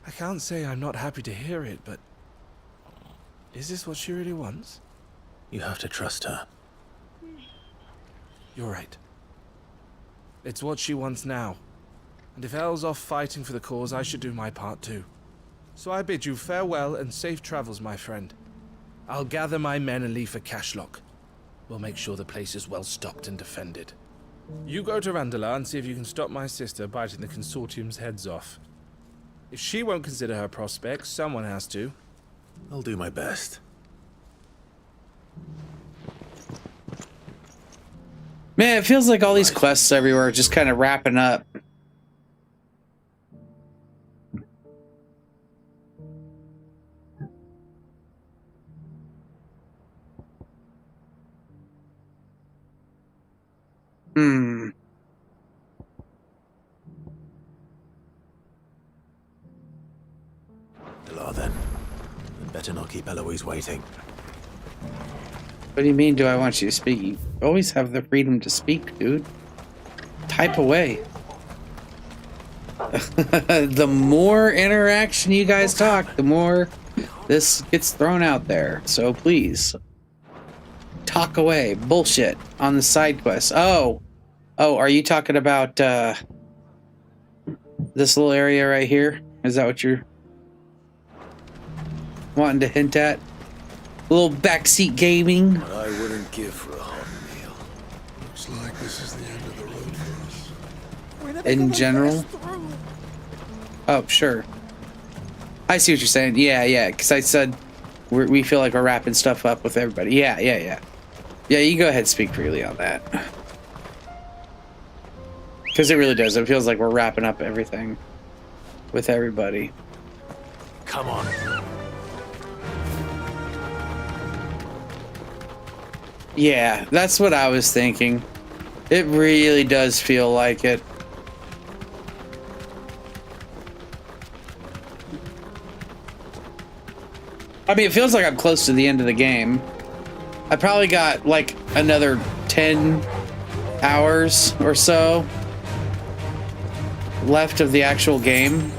I can't say I'm not happy to hear it, but... Is this what she really wants? You have to trust her. You're right. It's what she wants now. And if Elle's off fighting for the cause, I should do my part too. So I bid you farewell and safe travels, my friend. I'll gather my men and leave for Cashlock. We'll make sure the place is well stocked and defended. You go to Randalar and see if you can stop my sister biting the Consortium's heads off. If she won't consider her prospects, someone has to. I'll do my best. Man, it feels like all these quests everywhere are just kind of wrapping up. Delar then. not keep Eloise waiting. What do you mean, do I want you to speak? You always have the freedom to speak, dude. Type away. The more interaction you guys talk, the more this gets thrown out there. So please, talk away. Bullshit on the side quest. Oh, are you talking about this little area right here? Is that what you're wanting to hint at? A little backseat gaming. What I wouldn't give for a hot meal. Looks like this is the end of the road for us. In general. Oh, sure. I see what you're saying. Yeah, because I said we feel like we're wrapping stuff up with everybody. Yeah. Yeah, you go ahead and speak freely on that. Because it really does. It feels like we're wrapping up everything with everybody. Come on. Yeah, that's what I was thinking. It really does feel like it. I mean, it feels like I'm close to the end of the game. I probably got like another 10 hours or so left of the actual game.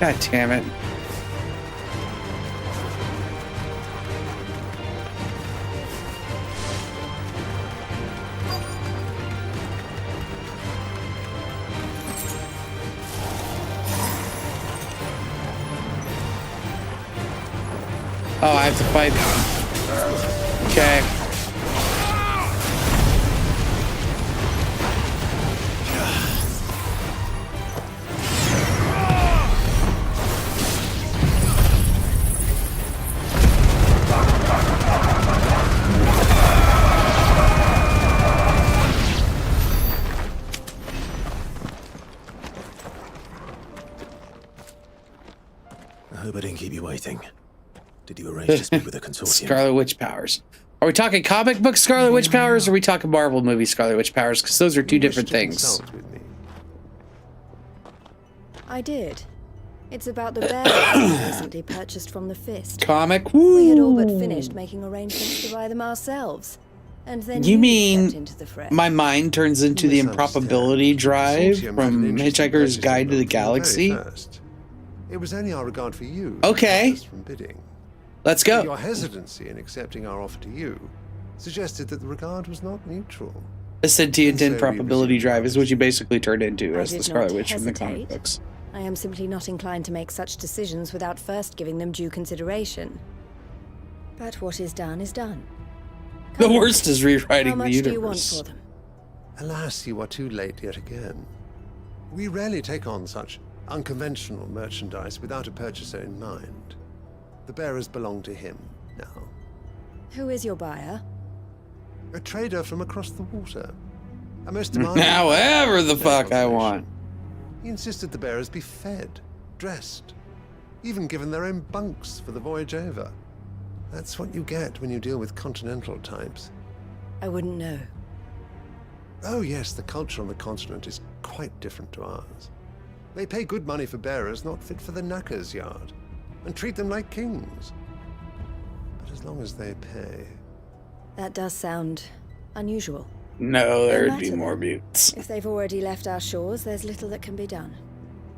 God damn it. Oh, I have to fight. Okay. I hope I didn't keep you waiting. Did you arrange to speak with the consortium? Scarlet Witch powers. Are we talking comic book Scarlet Witch powers, or are we talking Marvel movie Scarlet Witch powers? Because those are two different things. I did. It's about the bear we recently purchased from the Fist. Comic? We had all but finished making arrangements to buy them ourselves. And then You stepped mean into the fray. my mind turns into the improbability drive from Hitchhiker's Guide to the Galaxy? It was only our regard for you. Okay. From bidding. Let's go. Your hesitancy in accepting our offer to you suggested that the regard was not mutual. A sentient improbability drive is what you basically turned into I as the did Scarlet not Witch from the comic hesitate. books. I am simply not inclined to make such decisions without first giving them due consideration. But what is done is done. The worst is How rewriting the much do you want universe. for them? Alas, you are too late yet again. We rarely take on such unconventional merchandise without a purchaser in mind. The bearers belong to him now. Who is your buyer? A trader from across the water. A most demanding. However the fuck I want. He insisted the bearers be fed, dressed, even given their own bunks for the voyage over. That's what you get when you deal with continental types. I wouldn't know. Oh yes, the culture on the continent is quite different to ours. They pay good money for bearers not fit for the knacker's yard, and treat them like kings. But as long as they pay. That does sound unusual. No, there'd be matter more then. mutes. If they've already left our shores, there's little that can be done.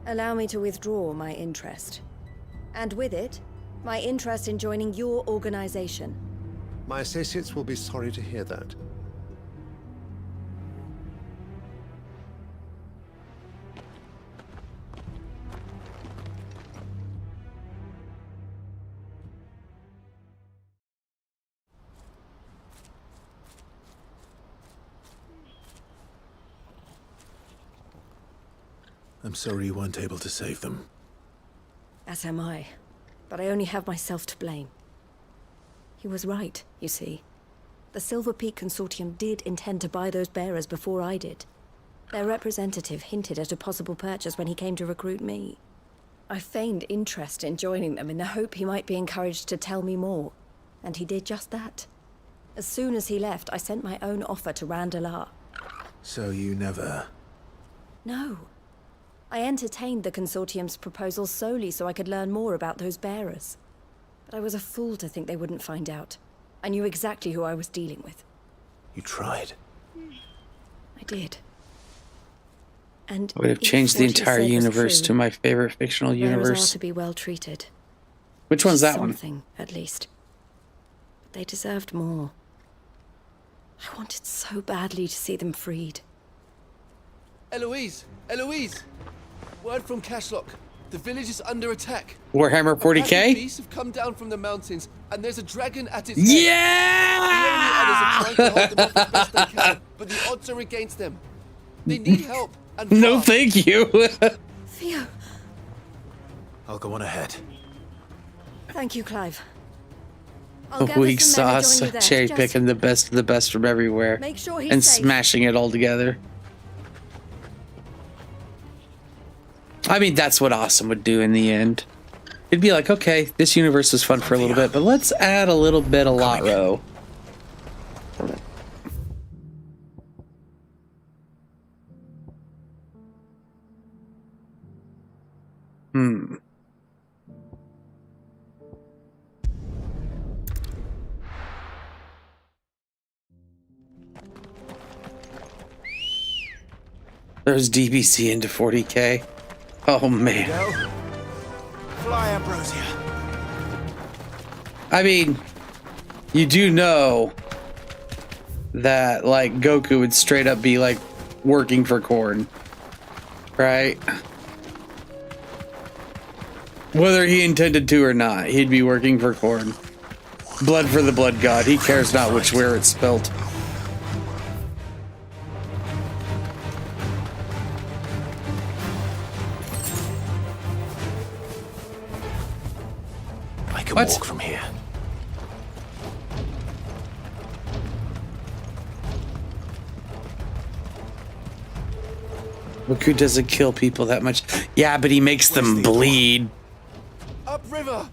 Allow me to withdraw my interest. And with it, my interest in joining your organization. My associates will be sorry to hear that. I'm sorry you weren't able to save them. As am I. But I only have myself to blame. He was right, you see. The Silver Peak Consortium did intend to buy those bearers before I did. Their representative hinted at a possible purchase when he came to recruit me. I feigned interest in joining them in the hope he might be encouraged to tell me more. And he did just that. As soon as he left, I sent my own offer to Randalar. So you never... No. I entertained the Consortium's proposal solely so I could learn more about those bearers. But I was a fool to think they wouldn't find out. I knew exactly who I was dealing with. You tried. I did. And I would have if changed the what he entire said was universe true, to my favorite fictional bearers universe. are to be well treated. Which one's that one? Something, at least. But they deserved more. I wanted so badly to see them freed. Eloise! Eloise! Word from Cashlock. The village is under attack. Warhammer 40k? Beasts have come down from the mountains, and there's a dragon at its Yeah! head. The only others are trying to hold them off as best they can, but the odds are against them. They need help. And No, fast. thank you. Theo! I'll go on ahead. Thank you, Clive. I'll gather Weak some men to sauce, join you there. cherry Just picking the best of the best from everywhere. make sure he's And safe. smashing it all together. I mean, that's what Awesome would do in the end. It'd be like, okay, this universe was fun for a little bit, but let's add a little bit of lot row. There's DBC into 40k. Oh man. Fly, Ambrosia. I mean, you do know that like Goku would straight up be like working for Korn, right? Whether he intended to or not, he'd be working for Korn. Blood for the blood god. He cares not which where it's spelt. I can What? walk from here. Goku doesn't kill people that much. Yeah, but he makes them bleed. Upriver!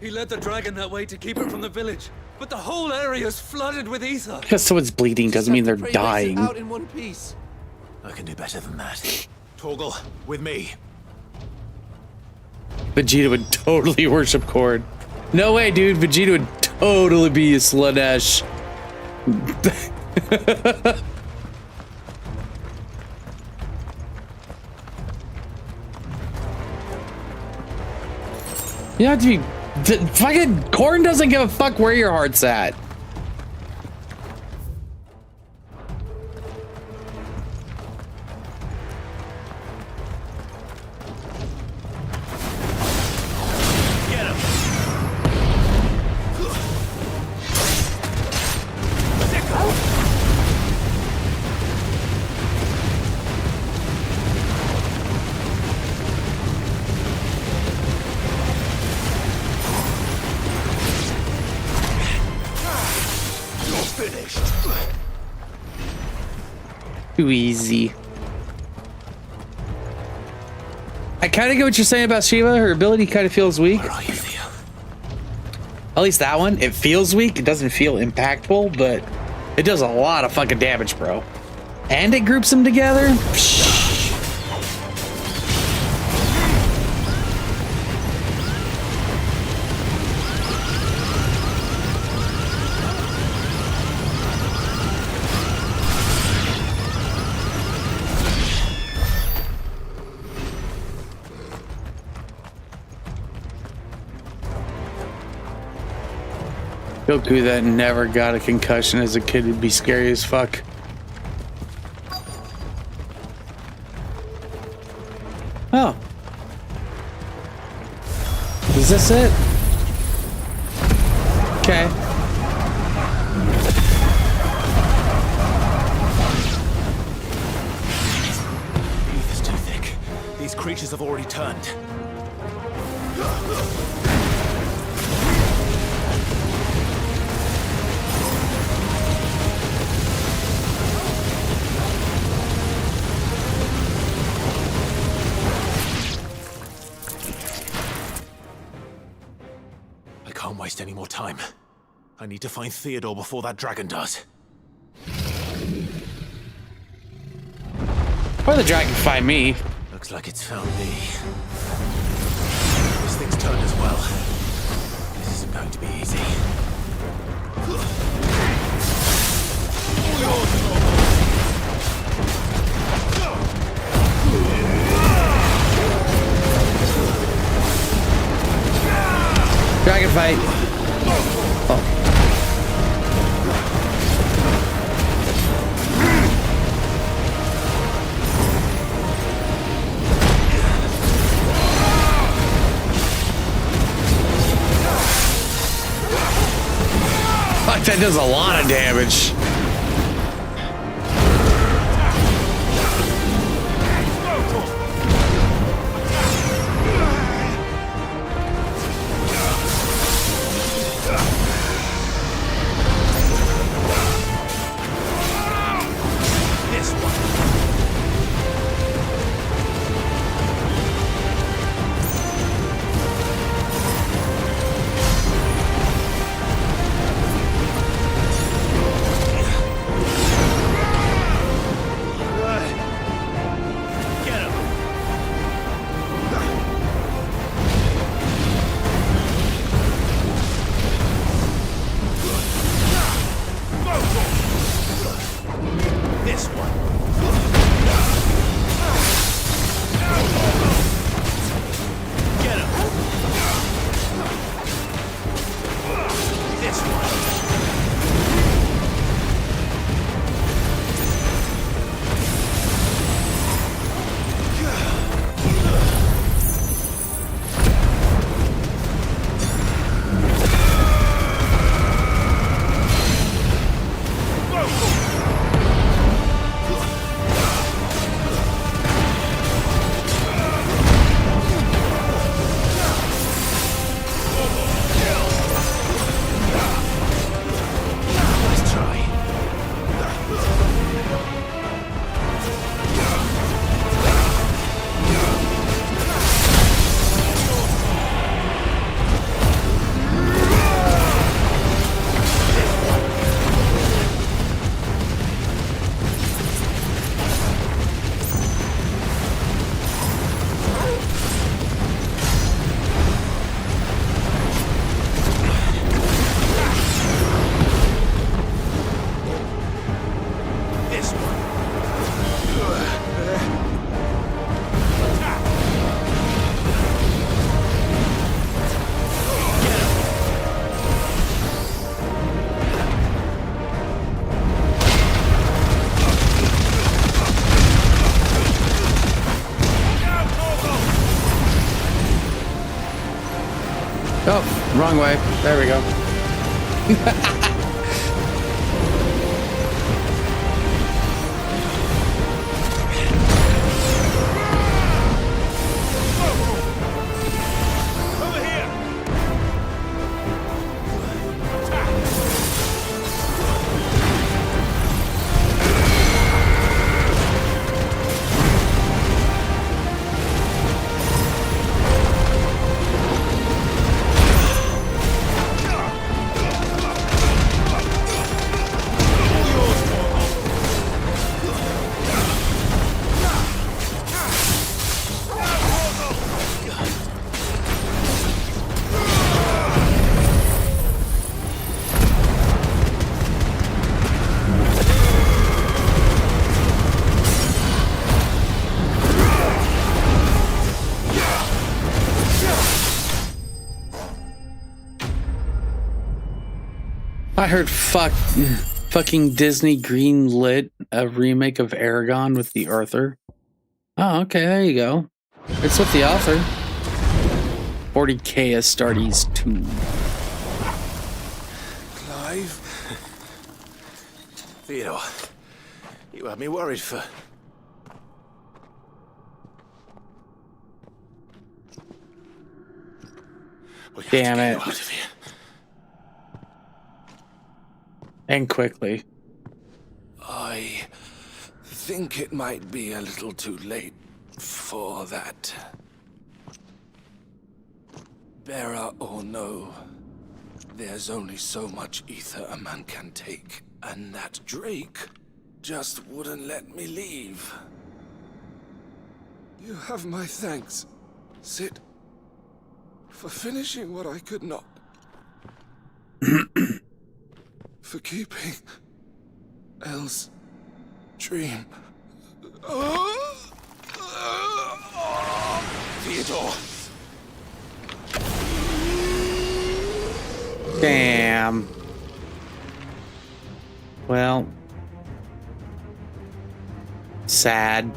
He led the dragon that way to keep it from the village, but the whole area's flooded with ether. Because someone's bleeding doesn't mean they're Pray makes it dying. out in one piece. I can do better than that. Torgal, with me. Vegeta would totally worship Korn. No way, dude. Vegeta would totally be a Slaanesh. You have to be. Fucking Korn doesn't give a fuck where your heart's at. Too easy. I kind of get what you're saying about Shiva. Her ability kind of feels weak. Where are you, Theo? At least that one. It feels weak. It doesn't feel impactful, but it does a lot of fucking damage, bro. And it groups them together. Psh. Goku that never got a concussion as a kid would be scary as fuck. Oh. Is this it? Okay. Ether's too thick. These creatures have already turned. I can't waste any more time. I need to find Theodore before that dragon does. Or the dragon find me. Looks like it's found me. This thing's turned as well. This isn't going to be easy. Dragon fight. Oh. Fuck, that does a lot of damage. Oh, wrong way. There we go. I heard fucking Disney greenlit a remake of Aragon with the Arthur. Oh, okay, there you go. It's with the author. 40K Astartes 2. Clive? Theodore, you had me worried for... Damn it. And quickly. I think it might be a little too late for that. Bearer or no, There's only so much ether a man can take, and that Drake just wouldn't let me leave. You have my thanks, Sid, for finishing what I could not. For keeping Elle's dream. Theodore! Damn. Well. Sad.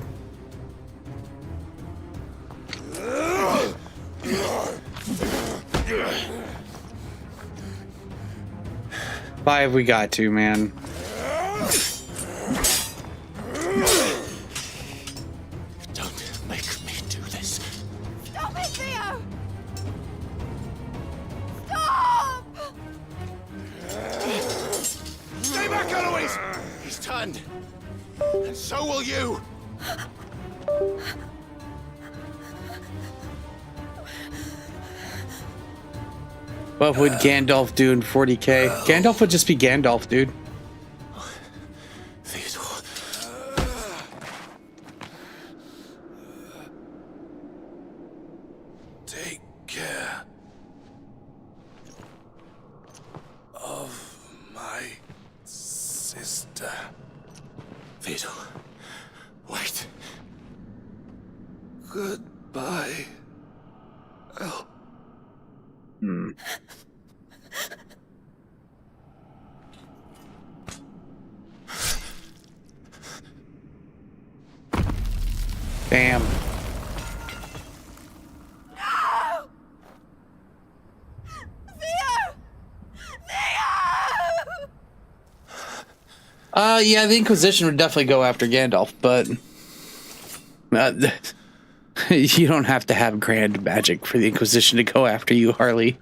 Five we got to, man. Don't make me do this. Stop it, Theo! Stop! Stay back, Eloise! He's turned. And so will you! What would Gandalf do in 40k? Gandalf would just be Gandalf, dude. Take care of my sister. Theodore, wait. Goodbye, Elle. Damn. No! Theo! Theo! Yeah, the Inquisition would definitely go after Gandalf, but you don't have to have grand magic for the Inquisition to go after you, Harley.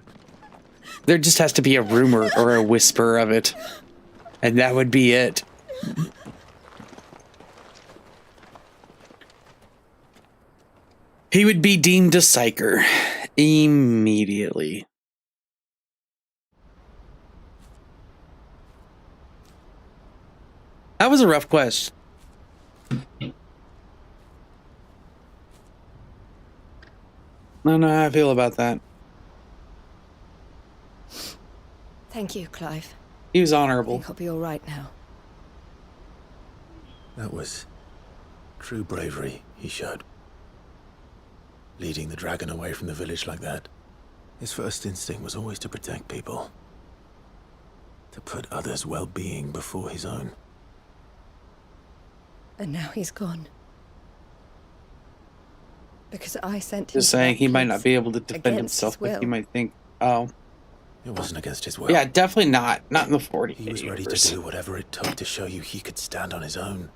There just has to be a rumor or a whisper of it, and that would be it. He would be deemed a psyker immediately. That was a rough quest. I don't know how I feel about that. Thank you, Clive. He was I honorable. think I'll be all right now. That was true bravery he showed. Leading the dragon away from the village like that. His first instinct was always to protect people. To put others' well-being before his own. And now he's gone. Because I sent him. Just to saying that he might place not be able to defend against himself, his but will. he might think, oh. It wasn't against his will. Yeah, definitely not. Not in the 40. He was ready to do whatever it took to show you he could stand on his own.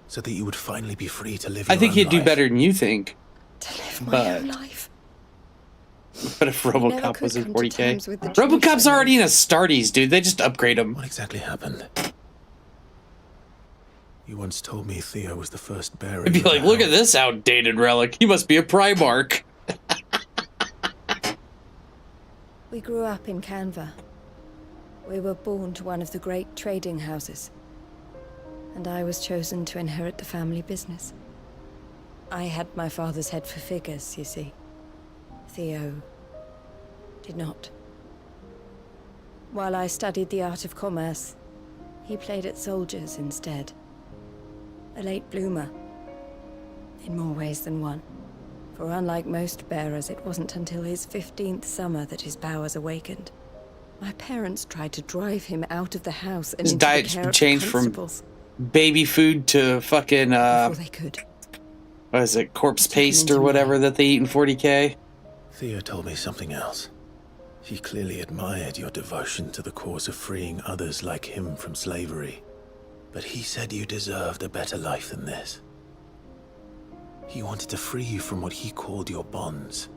So that you would finally be free to live your I think own he'd do life. better than you think. To live my own But, life. but if never RoboCop could was in come to 40k, terms with the truth, RoboCop's I already in a Starties, dude. They just upgrade him. What exactly happened? You once told me Theo was the first bearer. I'd be like, look at this outdated relic. He must be a Primarch. We grew up in Canva. We were born to one of the great trading houses. And I was chosen to inherit the family business. I had my father's head for figures, you see. Theo did not. While I studied the art of commerce, he played at soldiers instead. A late bloomer, in more ways than one. For unlike most bearers, it wasn't until his 15th summer that his powers awakened. My parents tried to drive him out of the house and His into the diet's care of the changed from constables. baby food to fucking, Before they could. what is it, corpse paste or whatever that they eat in 40k? Theo told me something else. He clearly admired your devotion to the cause of freeing others like him from slavery. But he said you deserved a better life than this. He wanted to free you from what he called your bonds,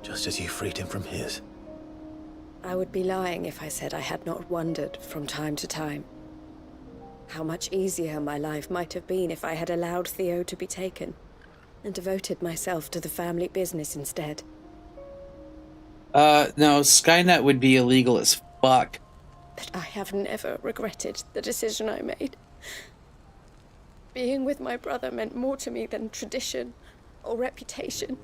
just as you freed him from his. I would be lying if I said I had not wondered from time to time how much easier my life might have been if I had allowed Theo to be taken and devoted myself to the family business instead. No, Skynet would be illegal as fuck. But I have never regretted the decision I made. Being with my brother meant more to me than tradition or reputation.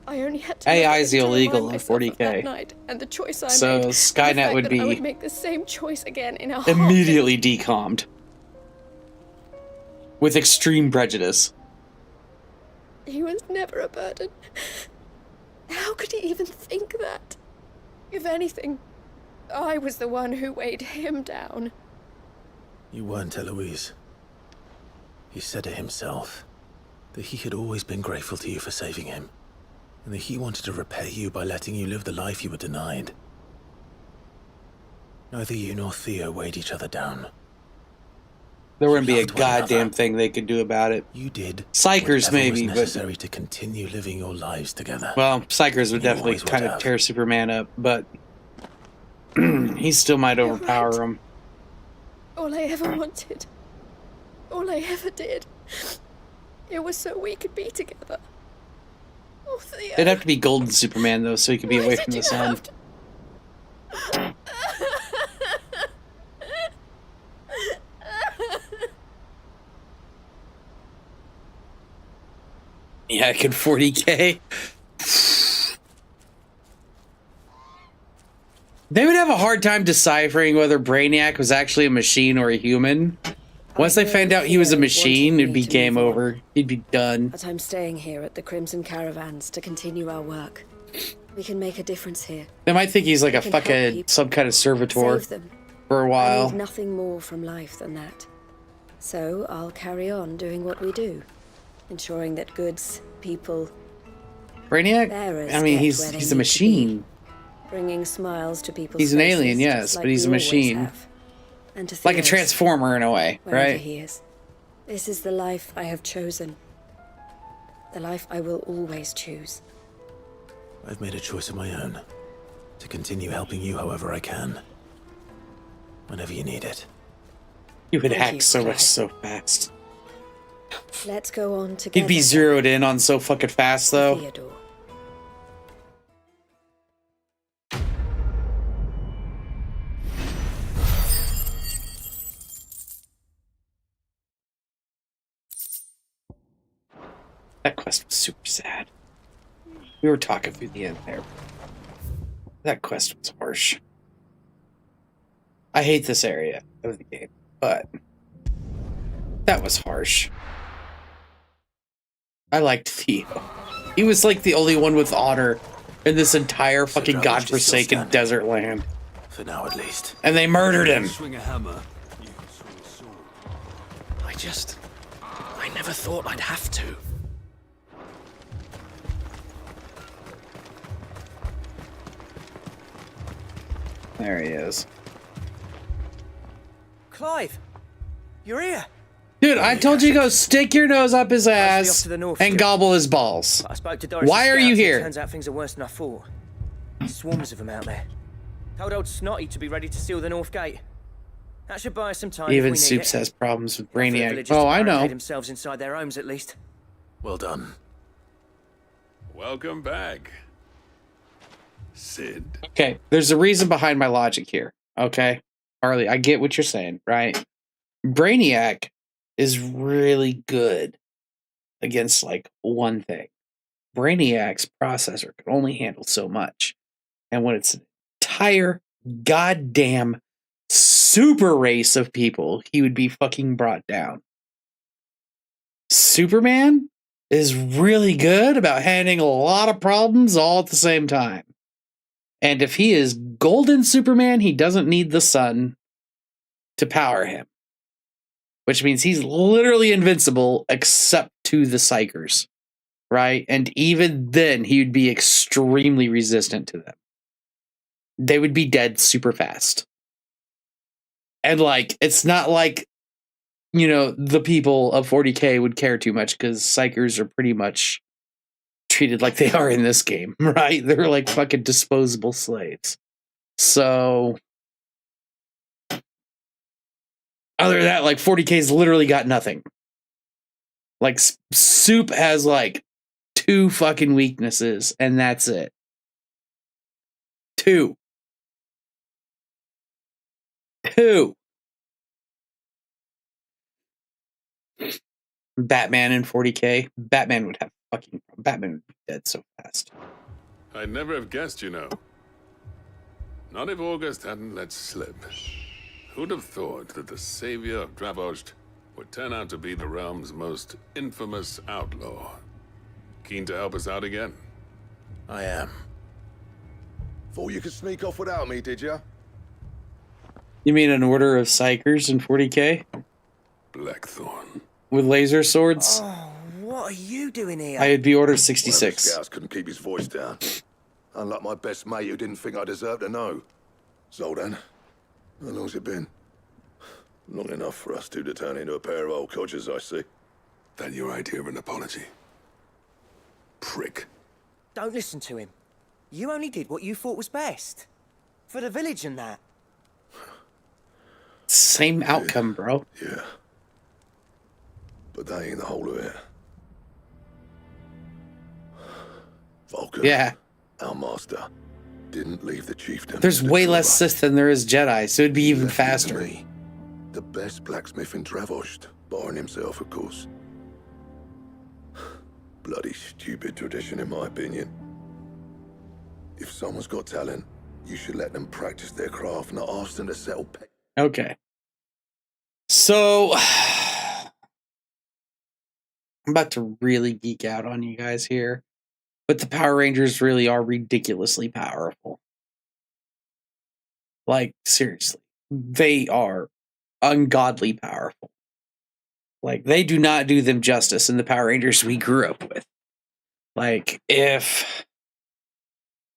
I only had to AI is to illegal remind in myself of 40K. that night and the choice I So made. Skynet and the fact would that be I would make the same choice again in a immediately decommed with extreme prejudice. He was never a burden. How could he even think that? If anything, I was the one who weighed him down. You weren't, Eloise. He said it himself, that he had always been grateful to you for saving him, and that he wanted to repay you by letting you live the life you were denied. Neither you nor Theo weighed each other down. There wouldn't be a loved one goddamn another. thing they could do about it. You did Psychers whatever maybe, was but necessary to continue living your lives together. well, Psychers would You definitely always would kind of have. tear Superman up, but he still might overpower him. All I ever wanted, all I ever did, it was so we could be together. Oh, Theo. It'd have to be Golden Superman though, so he could be Why away did from the you sun. have to- Yeah, I could 40K. They would have a hard time deciphering whether Brainiac was actually a machine or a human. Once they found out he was a machine, it'd be game over. He'd be done. But I'm staying here at the Crimson Caravans to continue our work. We can make a difference here. They might think he's like We a can help fucking people. some kind of servitor Save them. for a I while. need nothing more from life than that. So I'll carry on doing what we do, ensuring that goods, people, Brainiac? bearers I mean, get he's where they a need to machine. bringing smiles to people's He's an faces, alien, just yes, like but he's a we always machine. have. And to Like a Theo's, transformer in a way, wherever right? he is. This is the life I have chosen. The life I will always choose. I've made a choice of my own, to continue helping you however I can. Whenever you need it. You would Thank hack you, so much Clive. so fast. Let's go on together. He'd be zeroed in on so fucking fast though. Theodore. That quest was super sad. We were talking through the end there. That quest was harsh. I hate this area of the game, but that was harsh. I liked Theo. He was like the only one with honor in this entire fucking Dragons just still godforsaken standing. desert land. For now at least. And they murdered him. Swing a hammer. You can swing a sword. I never thought I'd have to. There he is. Clive, you're here. Dude, I told you to go stick your nose up his ass to the north, and Stuart. gobble his balls. I spoke to Doris. Why are you here? Turns out things are worse than I thought. Swarms of them out there. Told old Snotty to be ready to seal the north gate. That should buy us some time. Even if we need Soups it. has problems with For the Brainiac. villagers Oh, to I know. barricade themselves inside their homes at least. Well done. Welcome back, Sid. Okay, there's a reason behind my logic here. Okay, Harley, I get what you're saying, right? Brainiac is really good against like one thing. Brainiac's processor can only handle so much. And when it's an entire goddamn super race of people, he would be fucking brought down. Superman is really good about handling a lot of problems all at the same time. And if he is golden Superman, he doesn't need the sun to power him. Which means he's literally invincible except to the Psychers. Right? And even then, he would be extremely resistant to them. They would be dead super fast. And like, it's not like, you know, the people of 40K would care too much because Psychers are pretty much treated like they are in this game, right? They're like fucking disposable slaves. So, other than that, like 40K's literally got nothing. Like, Soup has like 2 fucking weaknesses, and that's it. Two. Batman in 40K. Batman would be dead so fast. I'd never have guessed, you know. Not if August hadn't let slip. Who'd have thought that the savior of Dravost would turn out to be the realm's most infamous outlaw? Keen to help us out again? I am. Thought you could sneak off without me, did you? You mean an order of psychers in 40K? Blackthorn. With laser swords? Oh, what are you doing here? I would be order One of the 66. scouts couldn't keep his voice down. Unlike my best mate who didn't think I deserved to know. Zoldan, how long's it been? Long enough for us two to turn into a pair of old codgers, I see. That your idea of an apology? Prick. Don't listen to him. You only did what you thought was best. For the village and that. Same outcome, bro. Yeah. But that ain't the whole of it. Vulcan, Yeah. our master, didn't leave the chieftain. There's way less Sith than there is Jedi, so it'd be even faster. Me, the best blacksmith in Dravost, barring himself, of course. Bloody stupid tradition, in my opinion. If someone's got talent, you should let them practice their craft, not ask them to settle pay. Okay. So, I'm about to really geek out on you guys here, but the Power Rangers really are ridiculously powerful. Like, seriously. They are ungodly powerful. Like, they do not do them justice in the Power Rangers we grew up with. Like, if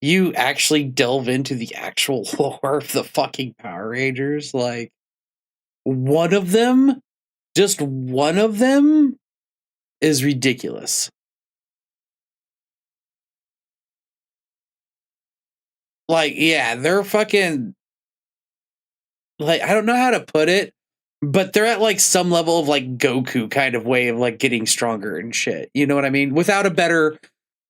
you actually delve into the actual lore of the fucking Power Rangers, like, one of them, just one of them, is ridiculous. Like, yeah, they're fucking, like, I don't know how to put it, but they're at, like, some level of, like, Goku kind of way of, like, getting stronger and shit. You know what I mean? Without a better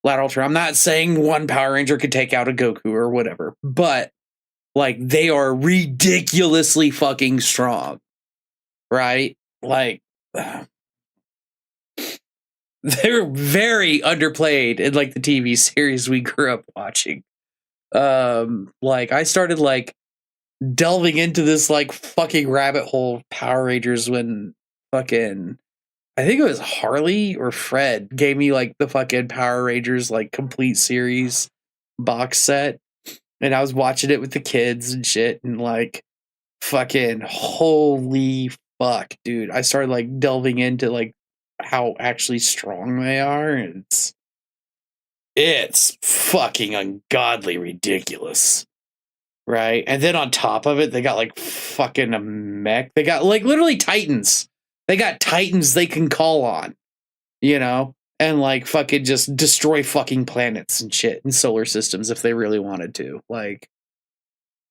lateral term. I'm not saying one Power Ranger could take out a Goku or whatever, but, like, they are ridiculously fucking strong. Right? Like, they're very underplayed in, like, the TV series we grew up watching. Like, I started, like, delving into this, like, fucking rabbit hole Power Rangers when fucking, I think it was Harley or Fred gave me, like, the fucking Power Rangers, like, complete series box set, and I was watching it with the kids and shit, and, like, fucking holy fuck, dude. I started, like, delving into, like, how actually strong they are, and it's fucking ungodly ridiculous. Right? And then on top of it, they got, like, fucking a mech. They got, like, literally Titans. They got Titans they can call on, you know? And, like, fucking just destroy fucking planets and shit and solar systems if they really wanted to. Like,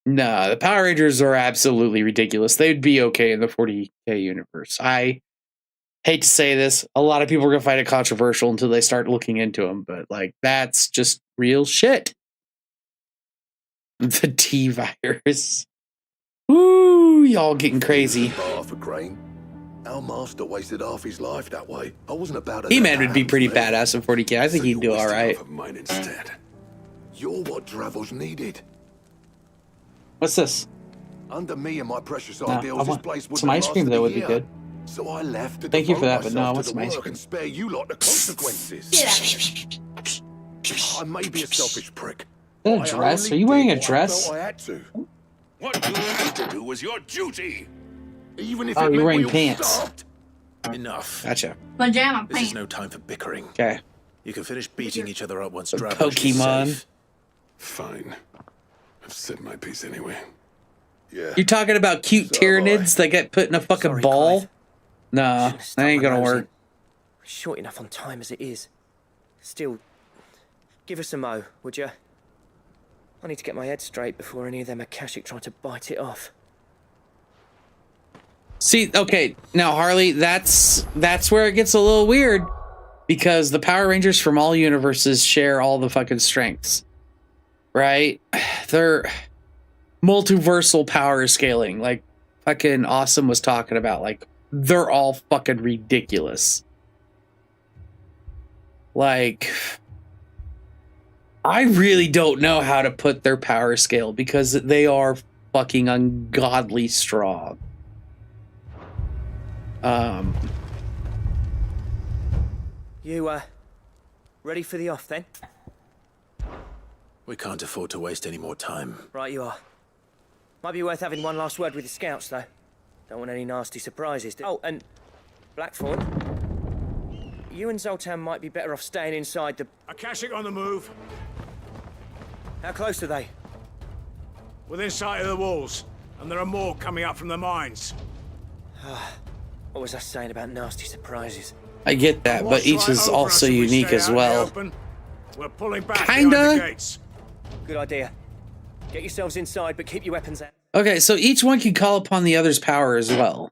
nah, the Power Rangers are absolutely ridiculous. They'd be okay in the 40K universe. I hate to say this. A lot of people are going to find it controversial until they start looking into them. But, like, that's just real shit. The T-virus. Woo, y'all getting crazy. For grain. Our master wasted half his life that way. I wasn't about to. He-Man would be pretty badass in 40K. I think he'd do all right. Mine instead. You're what Dravo's needed. What's this? Under me and my precious No, ideals, I this want place would some ice cream though would be good. So I left to Thank you for devote that, but no, I myself want to some the ice work cream. and spare you lot the consequences. I may be a selfish prick. Is that a dress? Are you wearing a dress? I had to. What you had to do was your duty. Even if Oh, it you're meant wearing we all pants. starved. Enough. Gotcha. Pajama This pants. is no time for bickering. Okay. You can finish beating each other up once A Dravost is Pokemon. safe. Fine. I've said my piece anyway. Yeah. You talking about cute Tyranids that get put in a fucking ball? Nah, that ain't gonna work. Short enough on time as it is. Still, give us a mo, would you? I need to get my head straight before any of them Akashic try to bite it off. See, okay, now Harley, that's where it gets a little weird, because the Power Rangers from all universes share all the fucking strengths, right? They're multiversal power scaling, like fucking Awesome was talking about. Like, they're all fucking ridiculous. Like, I really don't know how to put their power scale because they are fucking ungodly strong. You, ready for the off then? We can't afford to waste any more time. Right you are. Might be worth having one last word with the scouts, though. Don't want any nasty surprises. Oh, and Blackthorn, you and Zoltan might be better off staying inside the... Akashic on the move. How close are they? Within sight of the walls, and there are more coming up from the mines. What was I saying about nasty surprises? I get that, but each is also unique as well. We're pulling back Kinda. behind the gates. Good idea. Get yourselves inside, but keep your weapons out. Okay, so each one can call upon the other's power as well.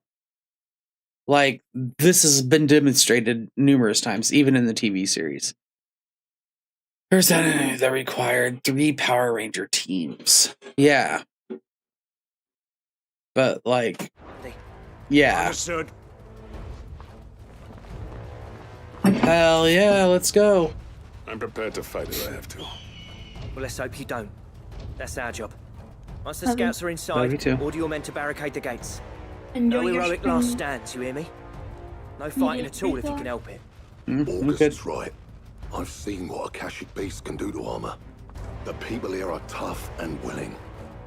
Like, this has been demonstrated numerous times, even in the TV series. There's that required 3 Power Ranger teams. Yeah. But, like, yeah. Understood. Hell yeah, let's go. I'm prepared to fight if I have to. Well, let's hope you don't. That's our job. Once the Love you. scouts are inside, Love you too. order your men to barricade the gates. Enjoy No your heroic spring. last stands, you hear me? No fighting at all if you can help it. August is right. I've seen what Akashic beasts can do to armor. The people here are tough and willing,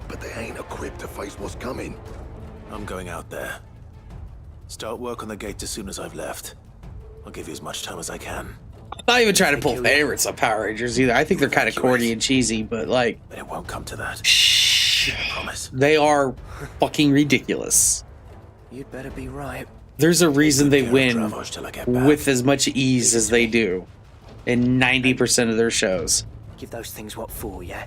but they ain't equipped to face what's coming. I'm going out there. Start work on the gate as soon as I've left. I'll give you as much time as I can. I'm not even trying to pull favorites on Power Rangers either. I think they're kind of corny and cheesy, but like... But it won't come to that. Shh. I promise. They are fucking ridiculous. You'd better be right. There's a reason they Care of win Dravos till I get back. with as much ease as they do in 90% of their shows. Give those things what for, yeah?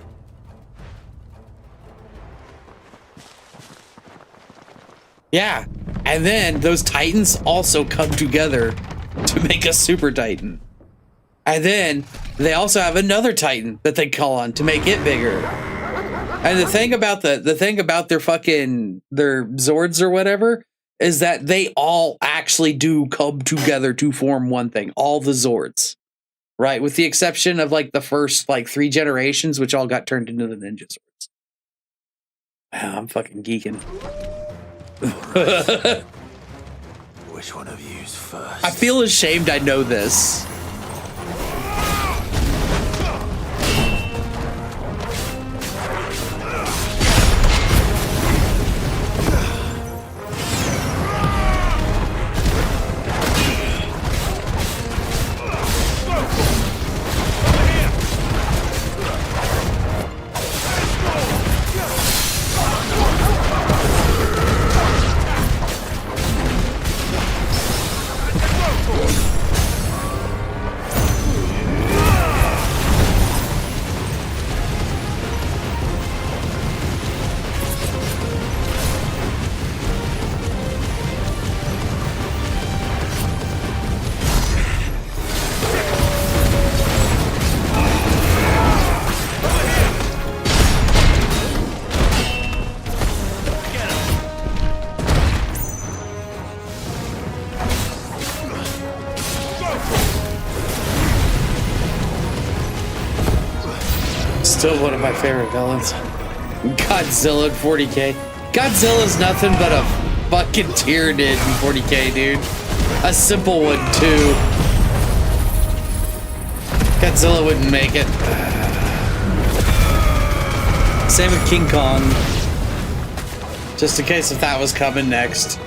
Yeah, and then those Titans also come together to make a Super Titan. And then they also have another Titan that they call on to make it bigger. And the thing about the thing about their Zords or whatever is that they all actually do come together to form one thing. All the Zords, right? With the exception of like the first like 3 generations, which all got turned into the Ninja Zords. Wow, I'm fucking geeking. Which one of you's first? I feel ashamed I know this. Still one of my favorite villains. Godzilla in 40k. Godzilla's nothing but a fucking Tyranid in 40k, dude. A simple one, too. Godzilla wouldn't make it. Same with King Kong. Just in case if that was coming next.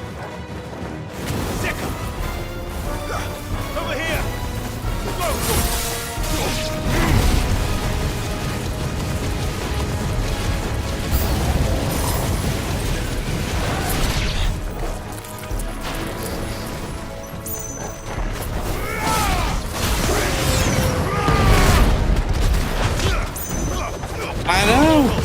I know.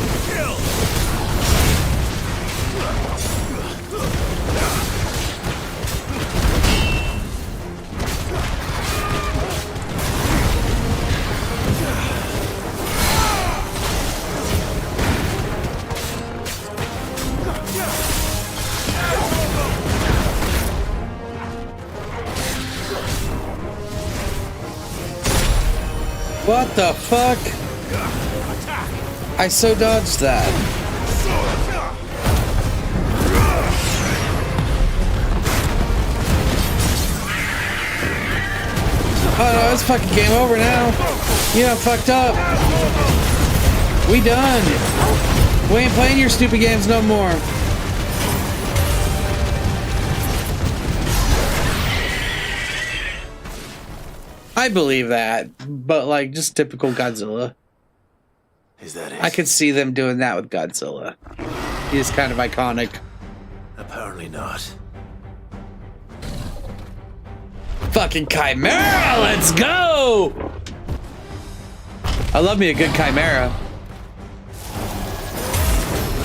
What the fuck? I so dodged that. Oh no, it's fucking game over now. You done fucked up. We done. We ain't playing your stupid games no more. I believe that, but like just typical Godzilla. Is that it? I could see them doing that with Godzilla. He's kind of iconic. Apparently not. Fucking Chimera, let's go! I love me a good Chimera.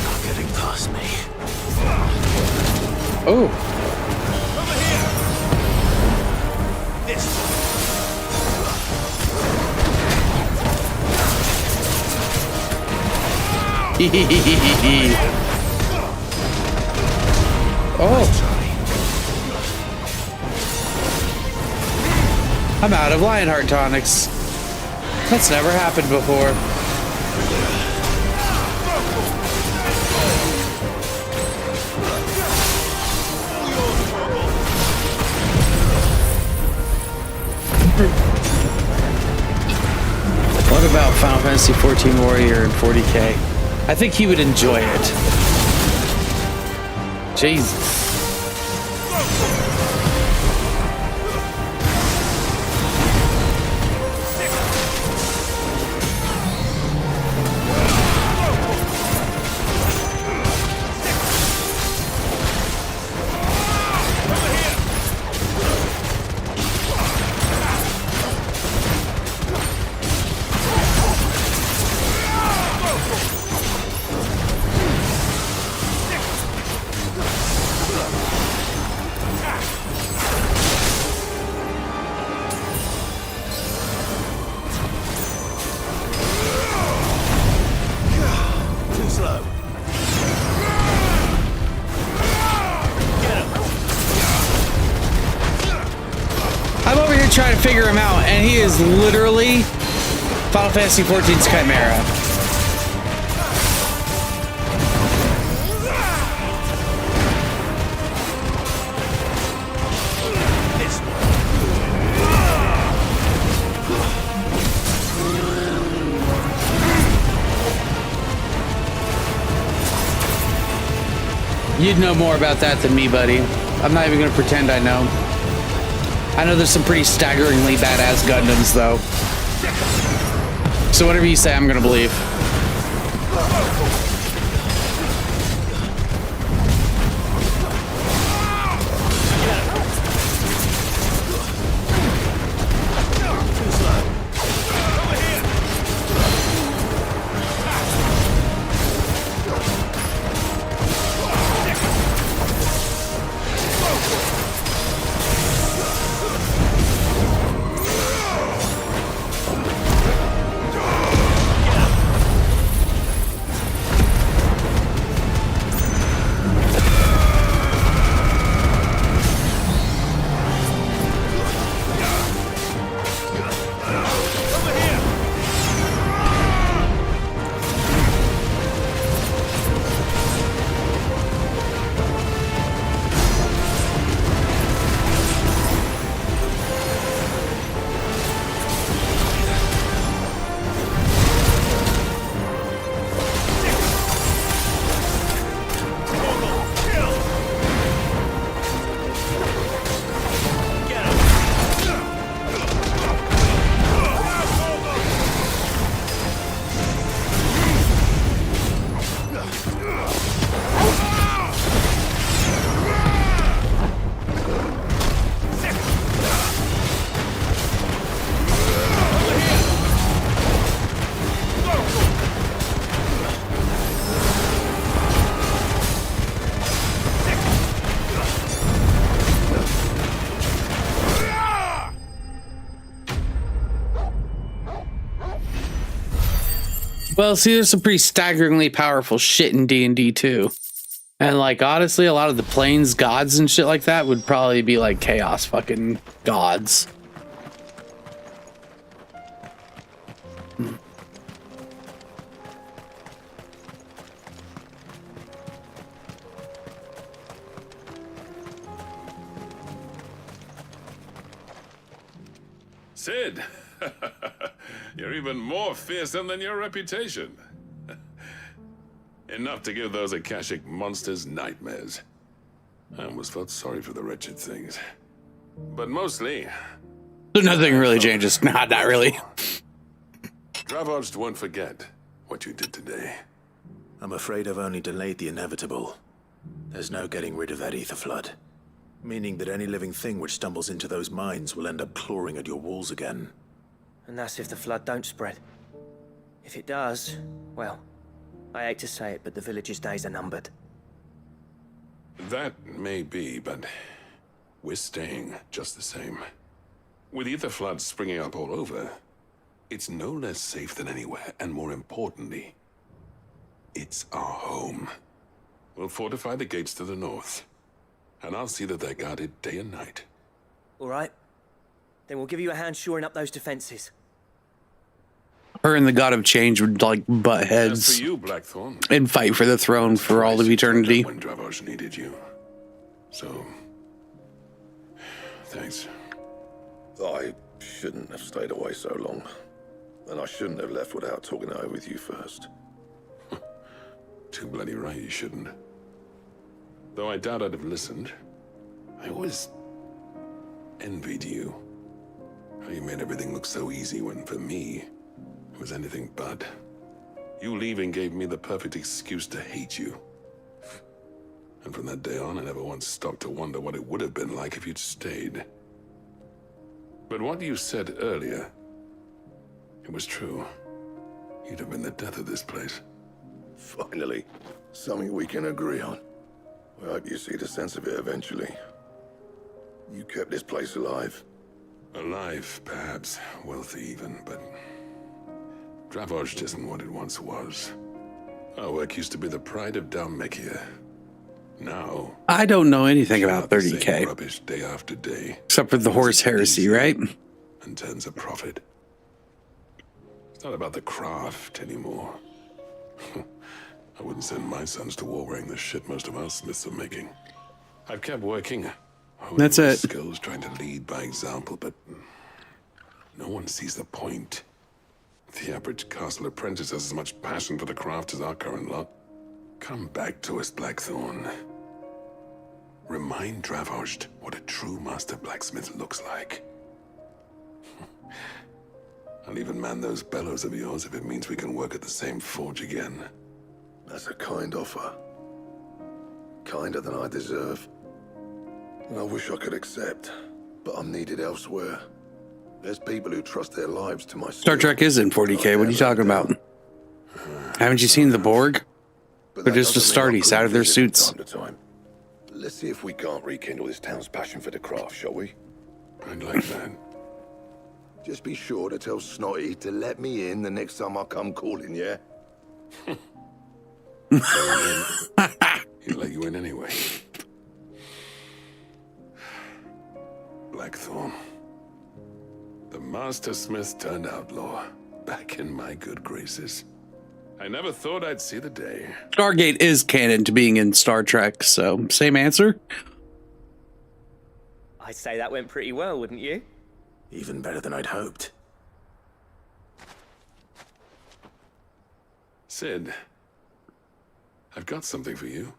Not getting past me. Oh. Oh. I'm out of Lionheart tonics. That's never happened before. What about Final Fantasy XIV Warrior in 40K? I think he would enjoy it. Jesus. Trying to figure him out, and he is literally Final Fantasy XIV's Chimera. You'd know more about that than me, buddy. I'm not even gonna pretend I know. I know there's some pretty staggeringly badass Gundams, though. So whatever you say, I'm gonna believe. Well, see, there's some pretty staggeringly powerful shit in D&D too. And like, honestly, a lot of the planes gods and shit like that would probably be like chaos fucking gods. Sid, you're even more fearsome than your reputation. Enough to give those Akashic monsters nightmares. I almost felt sorry for the wretched things. But mostly... Nothing really changes. Nah, not really. Dravoged won't forget what you did today. I'm afraid I've only delayed the inevitable. There's no getting rid of that ether flood. Meaning that any living thing which stumbles into those mines will end up clawing at your walls again. And that's if the flood don't spread. If it does, well, I hate to say it, but the village's days are numbered. That may be, but we're staying just the same. With ether floods springing up all over, it's no less safe than anywhere, and more importantly, it's our home. We'll fortify the gates to the north, and I'll see that they're guarded day and night. All right. Then we'll give you a hand shoring up those defenses. Her and the God of Change would like butt heads As for you, Blackthorn, and fight for the throne for all of eternity. when Dravoj needed you. So, thanks. I shouldn't have stayed away so long. And I shouldn't have left without talking it over with you first. Too bloody right you shouldn't. Though I doubt I'd have listened. I always envied you. How you made everything look so easy when, for me, it was anything but. You leaving gave me the perfect excuse to hate you. And from that day on, I never once stopped to wonder what it would have been like if you'd stayed. But what you said earlier, it was true. You'd have been the death of this place. Finally, something we can agree on. I hope you see the sense of it eventually. You kept this place alive. Alive, perhaps. Wealthy even, but... Dravoj isn't what it once was. Our work used to be the pride of Dalmekia. Now... I don't know anything about 30K. Rubbish day after day. Except for the horse heresy, right? And turns a profit. It's not about the craft anymore. I wouldn't send my sons to war wearing the shit most of our smiths are making. I've kept working. That's it. Skills, trying to lead by example, but no one sees the point. The average castle apprentice has as much passion for the craft as our current lot. Come back to us, Blackthorn. Remind Dravoj what a true master blacksmith looks like. I'll even man those bellows of yours if it means we can work at the same forge again. That's a kind offer. Kinder than I deserve. And I wish I could accept, but I'm needed elsewhere. There's people who trust their lives to my Star Trek is in 40K. What are you talking about? Haven't you seen the Borg? They're just Astartes out of their suits. Time to time. Let's see if we can't rekindle this town's passion for the craft, shall we? I'd like that. Just be sure to tell Snotty to let me in the next time I come calling, yeah? He'll let you in anyway. Blackthorn. The Master Smith turned outlaw. Back in my good graces. I never thought I'd see the day. Stargate is canon to being in Star Trek, so same answer. I'd say that went pretty well, wouldn't you? Even better than I'd hoped. Sid, I've got something for you.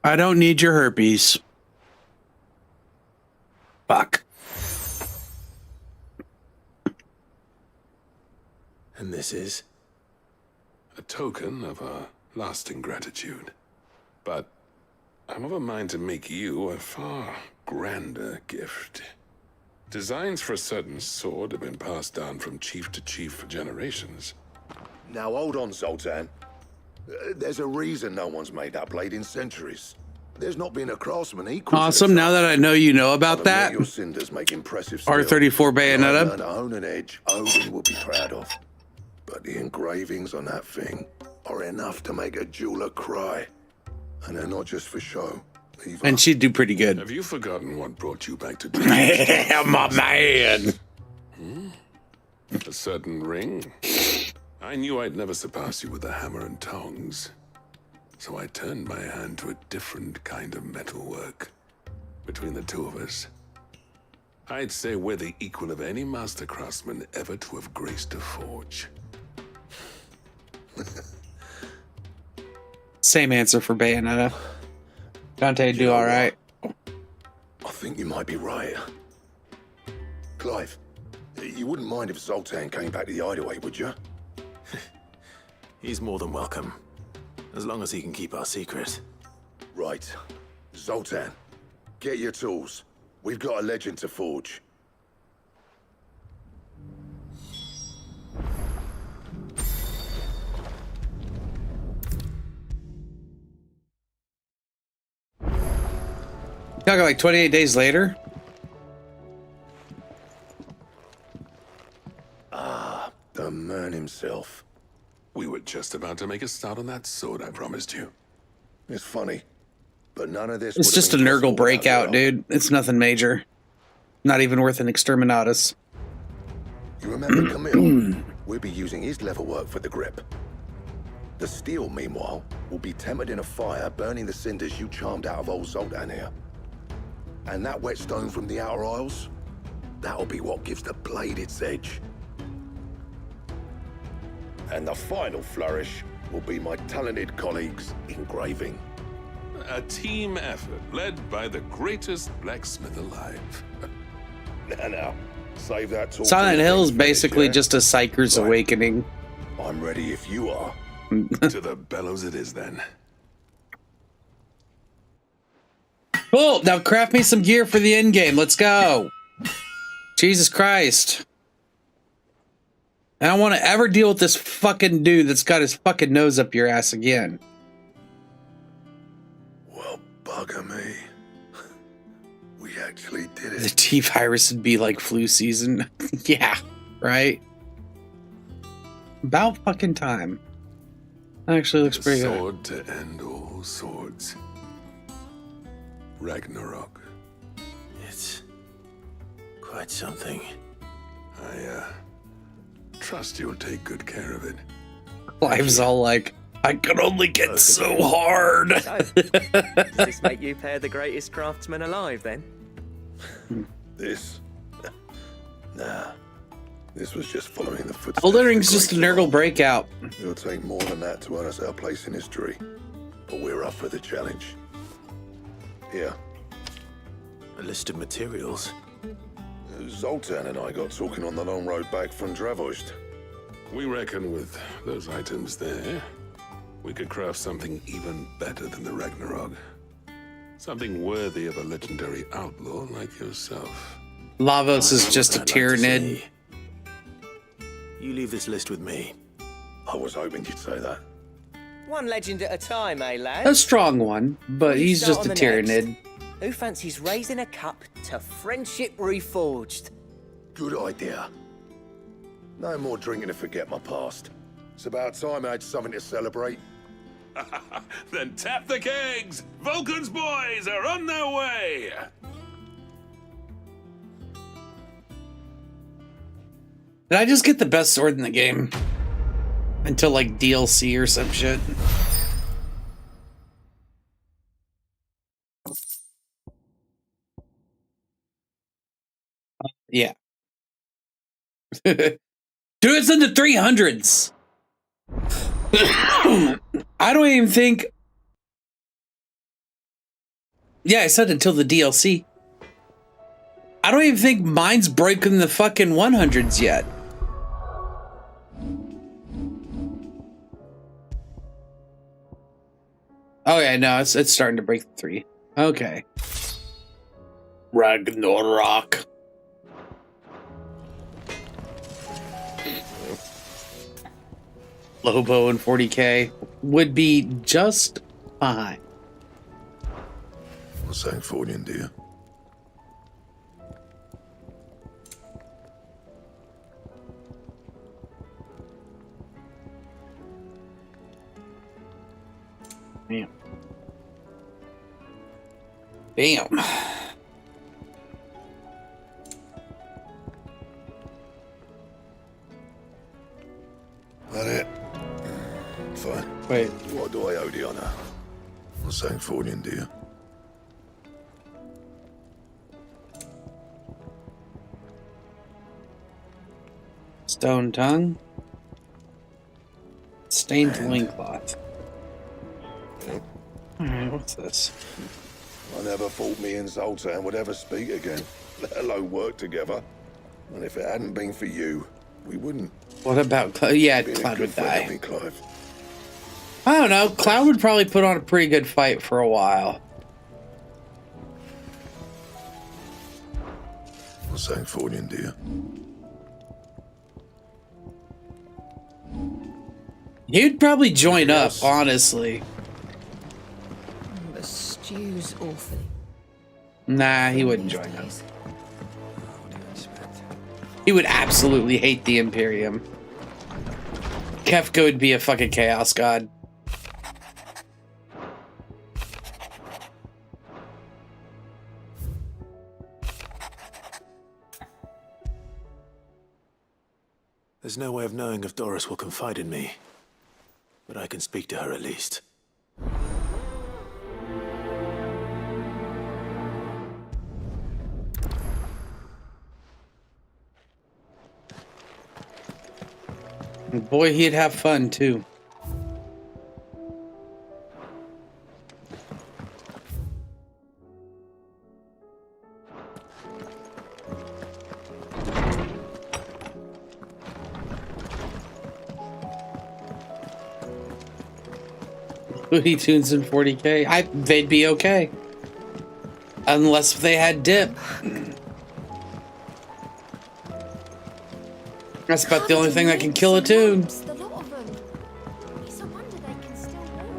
I don't need your herpes. Fuck. And this is? A token of our lasting gratitude. But I'm of a mind to make you a far grander gift. Designs for a certain sword have been passed down from chief to chief for generations. Now hold on, Zoltan. There's a reason no one's made that blade in centuries. There's not been a craftsman equal. Awesome. Now that I know you know about that, your cinders make impressive R34 Bayonetta. To own an edge Odin will be proud of. But the engravings on that thing are enough to make a jeweler cry. And they're not just for show. Either. And she'd do pretty good. Have you forgotten what brought you back to Damn, my man. A certain ring? I knew I'd never surpass you with a hammer and tongs. So I turned my hand to a different kind of metalwork. Between the two of us, I'd say we're the equal of any master craftsman ever to have graced a forge. Same answer for Bayonetta. Dante do all right. I think you might be right. Clive, you wouldn't mind if Zoltan came back to the hideaway, would you? He's more than welcome, as long as he can keep our secret. Right. Zoltan, get your tools. We've got a legend to forge. Talking like 28 days later? Ah, the man himself. We were just about to make a start on that sword I promised you. It's funny, but none of this. It's just a Nurgle breakout, dude. It's nothing major. Not even worth an exterminatus. You remember Camille? We'll be using his level work for the grip. The steel, meanwhile, will be tempered in a fire, burning the cinders you charmed out of old Zoltan here. And that whetstone from the Outer Isles, that'll be what gives the blade its edge. And the final flourish will be my talented colleagues' engraving. A team effort led by the greatest blacksmith alive. Now, save that talk. Silent Hill is basically just a Psyker's Awakening. I'm ready if you are. To the bellows it is then. Cool, now craft me some gear for the end game. Let's go. Jesus Christ. I don't want to ever deal with this fucking dude that's got his fucking nose up your ass again. Well, bugger me. We actually did it. The T-virus would be like flu season. Yeah, right? About fucking time. That actually looks pretty good. Sword to end all swords. Ragnarok. It's quite something. I trust you'll take good care of it. Clive's all like, I can only get so hard. So, does this make you pair the greatest craftsman alive, then? This? Nah. This was just following the footsteps. Elden Ring's just a Nurgle breakout. It'll take more than that to earn us our place in history. But we're up for the challenge. Here. A list of materials. Zoltan and I got talking on the long road back from Dravost. We reckon with those items there, we could craft something even better than the Ragnarok. Something worthy of a legendary outlaw like yourself. Lavos is just a Tyranid. You leave this list with me. I was hoping you'd say that. One legend at a time, eh, lad? A strong one, but he's just a Tyranid. Who fancies raising a cup to friendship reforged? Good idea. No more drinking to forget my past. It's about time I had something to celebrate. Then tap the kegs! Vulcan's boys are on their way! Did I just get the best sword in the game? Until like DLC or some shit. Yeah. Dude, it's in the 300s. I don't even think... Yeah, I said until the DLC. I don't even think mine's breaking the fucking 100s yet. Oh yeah, no, it's starting to break the 3. Okay. Ragnarok. Lobo and 40k would be just fine. What's saying fortune, dear? Bam. Bam. That it? Fine. Wait. What do I owe the honor? What's saying fortune, dear? Stone tongue. Stained loincloth. Alright, what's this? I never thought me and Zoltan would ever speak again, let alone work together. And if it hadn't been for you, we wouldn't. What about Cloud? Yeah, Been a Cloud good would friend die. to me, Clive. I don't know. Cloud would probably put on a pretty good fight for a while. What's that for you, dear? He'd probably join up, honestly. The stew's awful. Nah, he wouldn't join up. He would absolutely hate the Imperium. Kefka would be a fucking chaos god. There's no way of knowing if Doris will confide in me, but I can speak to her at least. And boy, he'd have fun too. Looney Tunes in 40K. They'd be okay. Unless they had dip. That's about the only thing that can kill a tune. The lot of them. It's a wonder they can still walk.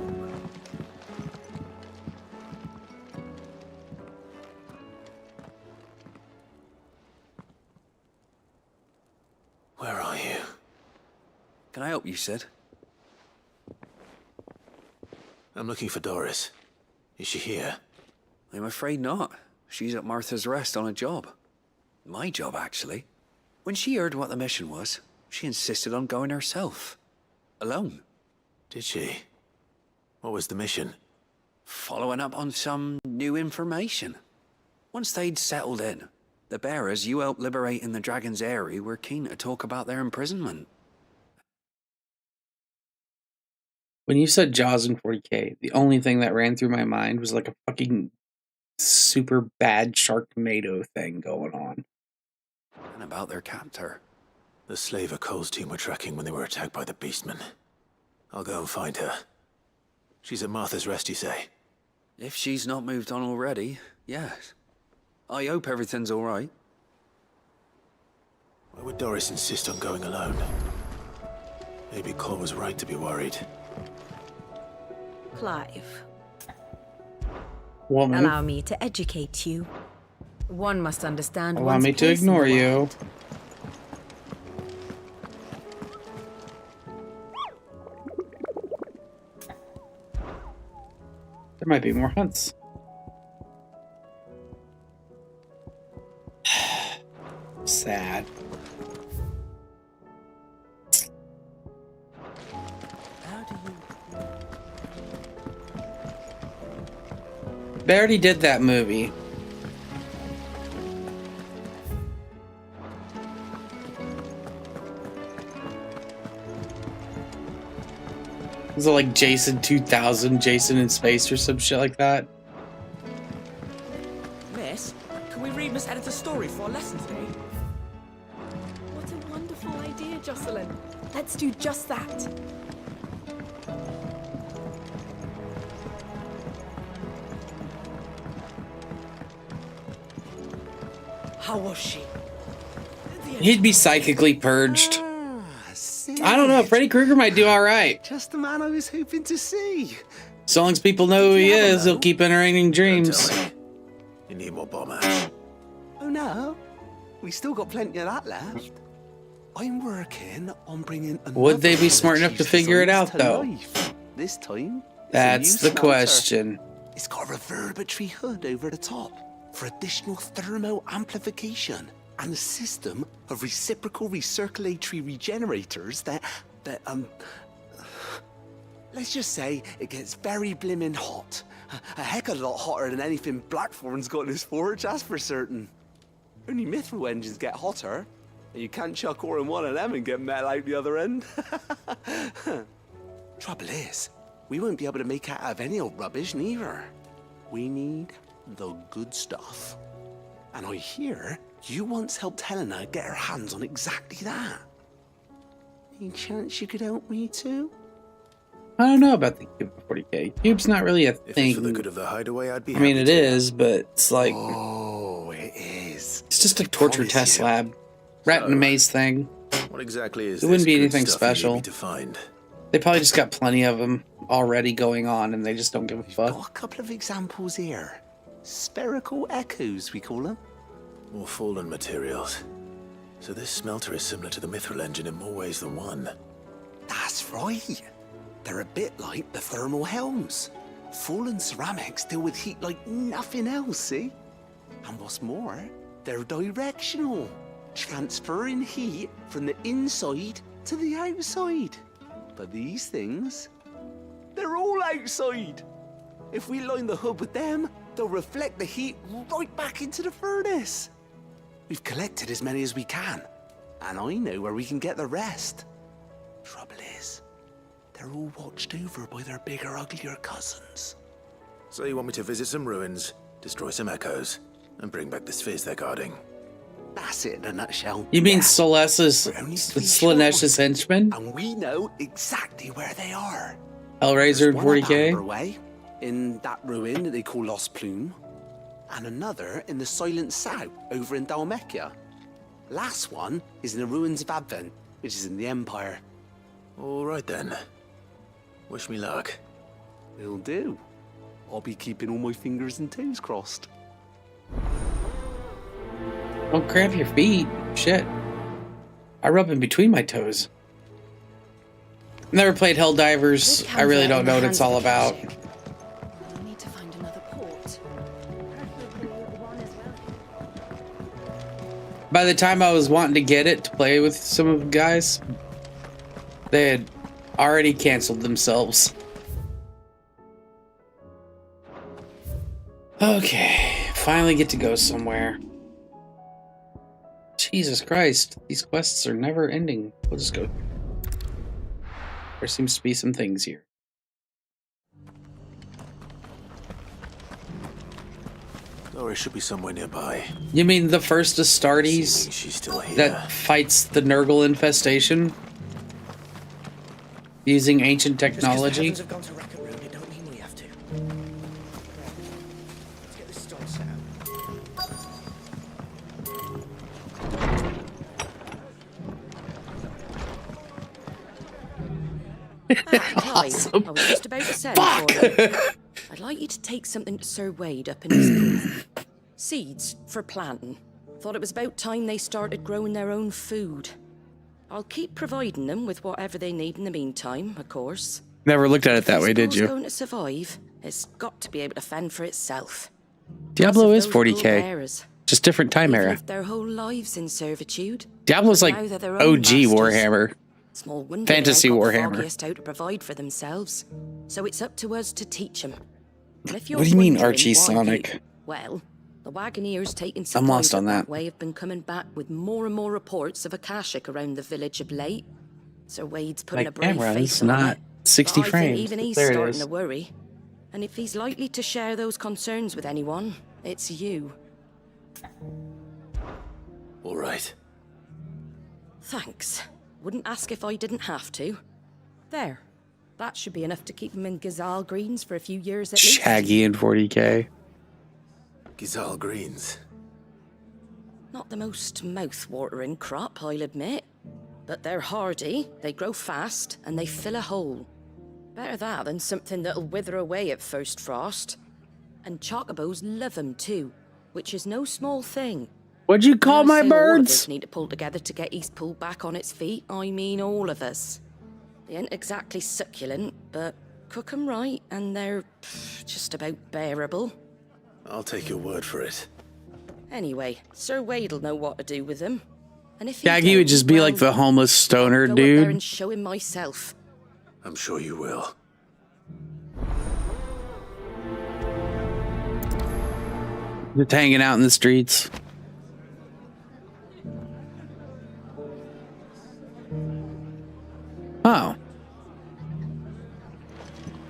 Where are you? Can I help you, Sid? I'm looking for Doris. Is she here? I'm afraid not. She's at Martha's Rest on a job. My job, actually. When she heard what the mission was, she insisted on going herself. Alone. Did she? What was the mission? Following up on some new information. Once they'd settled in, the bearers you helped liberate in the Dragon's Eyrie were keen to talk about their imprisonment. When you said Jaws in 40K, the only thing that ran through my mind was like a fucking super bad Sharknado thing going on. And about their captor. The slaver Cole's team were tracking when they were attacked by the Beastmen. I'll go and find her. She's at Martha's Rest, you say? If she's not moved on already, yes. I hope everything's all right. Why would Doris insist on going alone? Maybe Cole was right to be worried. Clive, Woman. allow me to educate you. One must understand Allow one's me to place in the ignore you. world. There might be more hunts. Sad. They already did that movie. Was it like Jason 2000, Jason in Space or some shit like that? Miss, can we read Miss Editor's story for our lesson today? What a wonderful idea, Jocelyn. Let's do just that. How was she? He'd be psychically purged. I don't know. Freddy Krueger might do all right. Just the man I was hoping to see. So long as people know who he is, he'll keep entertaining dreams. You need more bomb ash. Oh no, we still got plenty of that left. I'm working on bringing. Would they be smart enough to figure it out, though? Life. This time, That's the question. It's got a reverberatory hood over the top for additional thermal amplification and a system of reciprocal recirculatory regenerators that let's just say it gets very blimmin' hot. A heck of a lot hotter than anything Blackthorn's got in his forge, that's for certain. Only mithril engines get hotter. You can't chuck ore in one of them and get metal out the other end. Trouble is, we won't be able to make out of any old rubbish neither. We need the good stuff. And I hear you once helped Helena get her hands on exactly that. Any chance you could help me too? I don't know about the cube for 40k. Cube's not really a If thing. it's for the good of the hideaway, I'd be I mean, happy it to. is, but it's like... Oh, it is. It's just a torture test lab. Rat and maze thing. What exactly is It wouldn't this be good anything stuff you need special. me to find? They probably just got plenty of them already going on, and they just don't give a fuck. Got a couple of examples here. Spherical echoes, we call them. More fallen materials. So this smelter is similar to the Mithril engine in more ways than one. That's right. They're a bit like the thermal helms. Fallen ceramics deal with heat like nothing else, see? And what's more, they're directional, transferring heat from the inside to the outside. But these things, they're all outside. If we line the hub with them, they'll reflect the heat right back into the furnace. We've collected as many as we can, and I know where we can get the rest. Trouble is, they're all watched over by their bigger, uglier cousins. So you want me to visit some ruins, destroy some echoes, and bring back the spheres they're guarding? That's it in a nutshell. You mean Slaanesh henchmen? And we know exactly where they are. Hellraiser and One up 40k? Amber Way, in that ruin that they call Lost Plume, and another in the Silent South over in Dalmekia. Last one is in the ruins of Advent, which is in the Empire. All right then. Wish me luck. Will do. I'll be keeping all my fingers and toes crossed. Don't cramp your feet. Shit. I rub in between my toes. Never played Helldivers. I really don't know what it's all about. We need to find another port. By the time I was wanting to get it to play with some of the guys, they had already canceled themselves. Okay, finally get to go somewhere. Jesus Christ, these quests are never ending. We'll just go. There seems to be some things here. Doris should be somewhere nearby. You mean the first Astartes She's still here. that fights the Nurgle infestation? Using ancient technology? Just 'cause the heavens have gone to rack and ruin, it don't mean we have to. Let's get this storm set Awesome. I was just about to say, Gordon, I'd like you to take something to Sir Wade up in his pool. Seeds for planting. Thought it was about time they started growing their own food. I'll keep providing them with whatever they need in the meantime, of course. Never looked at it that way, If did this you? going to survive, it's got to be able to fend for itself. Diablo is Those 40k. bull-bearers, Just different time they've era. lived their whole lives in servitude. Diablo's but like now they're their own OG masters. Warhammer. Small wonder Fantasy they ain't got the Warhammer. foggiest out to provide for themselves. So it's up to us to teach them. If you're What do you mean, wondering Archie why Sonic? well, the Wagoneers taking I'm supplies lost up on that. way have been coming back with more and more reports of Akashic around the village of late. Sir Wade's putting My a brave camera face is on not it. 60 but I frames. think even he's There it starting is. to worry. And if he's likely to share those concerns with anyone, it's you. All right. Thanks. Wouldn't ask if I didn't have to. There. That should be enough to keep him in Gazal Greens for a few years at least. Shaggy and 40k. Gizal Greens. Not the most mouth-watering crop, I'll admit. But they're hardy, they grow fast, and they fill a hole. Better that than something that'll wither away at first frost. And chocobos love 'em too, which is no small thing. What'd you call When I my say all of birds? us need to pull together to get Eastpool back on its feet, I mean all of us. They ain't exactly succulent, but cook 'em right, and they're just about bearable. I'll take your word for it. Anyway, Sir Wade'll know what to do with them. And if he Shaggy would don't, just be like the well, homeless stoner go up there dude. and show him myself. I'm sure you will. Just hanging out in the streets.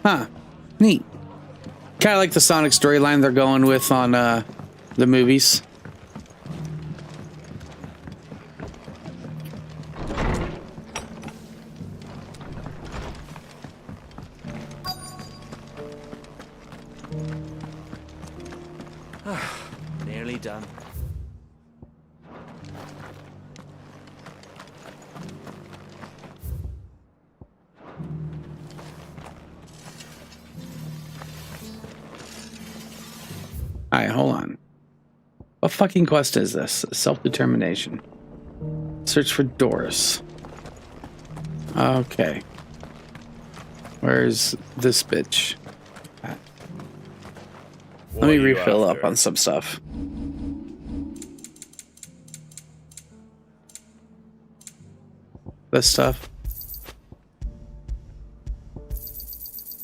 Huh. Neat. Kind of like the Sonic storyline they're going with on the movies. Nearly done. Alright, hold on. What fucking quest is this? Self-determination. Search for Doris. Okay. Where's this bitch? Let me refill up on some stuff. This stuff.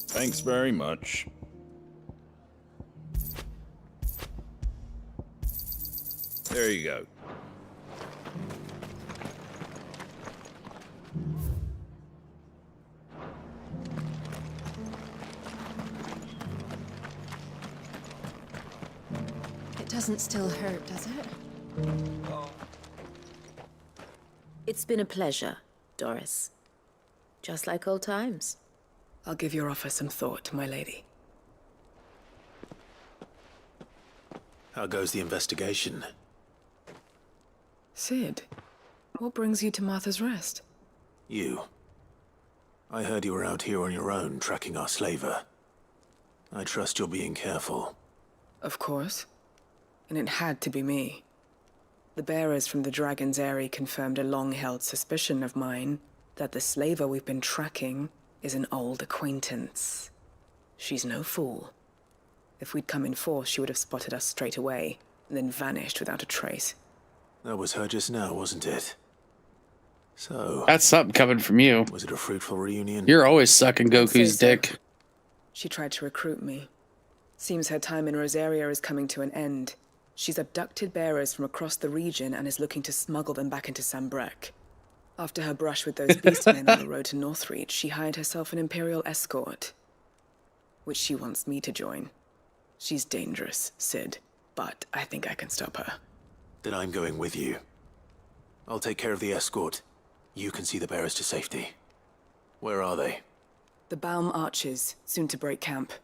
Thanks very much. There you go. It doesn't still hurt, does it? It's been a pleasure, Doris. Just like old times. I'll give your offer some thought, my lady. How goes the investigation? Sid, what brings you to Martha's Rest? You. I heard you were out here on your own, tracking our slaver. I trust you're being careful. Of course. And it had to be me. The bearers from the Dragon's Eyrie confirmed a long-held suspicion of mine that the slaver we've been tracking is an old acquaintance. She's no fool. If we'd come in force, she would have spotted us straight away, and then vanished without a trace. That was her just now, wasn't it? So... That's something coming from you. Was it a fruitful reunion? You're always sucking Goku's dick. She tried to recruit me. Seems her time in Rosaria is coming to an end. She's abducted bearers from across the region and is looking to smuggle them back into Sambrek. After her brush with those beastmen on the road to Northreach, she hired herself an Imperial escort, which she wants me to join. She's dangerous, Sid, but I think I can stop her. Then I'm going with you. I'll take care of the escort. You can see the bearers to safety. Where are they? The Baum Archers, soon to break camp.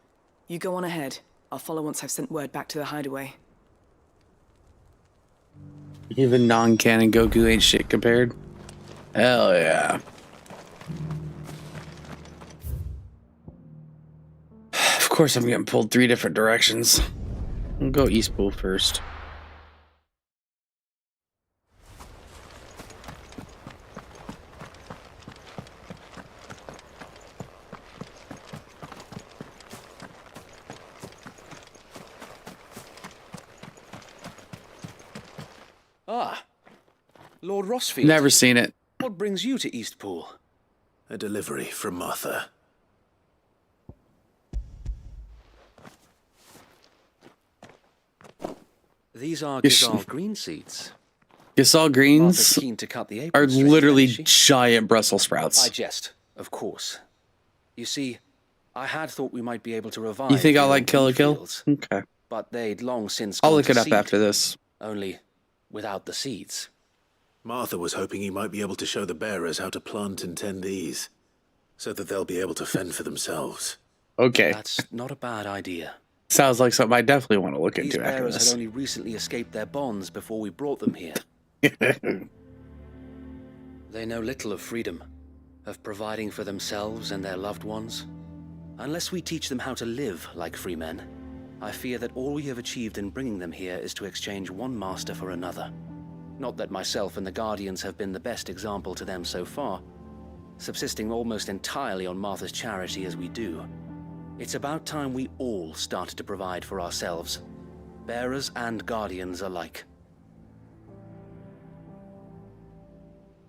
You go on ahead. I'll follow once I've sent word back to the hideaway. Even non-canon Goku ain't shit compared. Hell yeah. Of course I'm getting pulled 3 different directions. I'll go East Pool first. Ah, Lord Rossfield. Never seen it. What brings you to Eastpool? A delivery from Martha. These are Yes. Gazal green seeds. Gazal greens Martha's keen to cut the are apron straight, literally isn't she? giant Brussels sprouts. I jest, of course. You see, I had thought we might be able to revive. You think the I'll old like Kill a wheat Kill? fields, Okay. But they'd long since. I'll gone look to it up seed, after this. Only without the seeds. Martha was hoping he might be able to show the bearers how to plant and tend these, so that they'll be able to fend for themselves. Okay. That's not a bad idea. Sounds like something I definitely want to look These into after bearers this. had only recently escaped their bonds before we brought them here. They know little of freedom, of providing for themselves and their loved ones. Unless we teach them how to live like free men, I fear that all we have achieved in bringing them here is to exchange one master for another. Not that myself and the Guardians have been the best example to them so far, subsisting almost entirely on Martha's charity as we do. It's about time we all started to provide for ourselves, bearers and Guardians alike.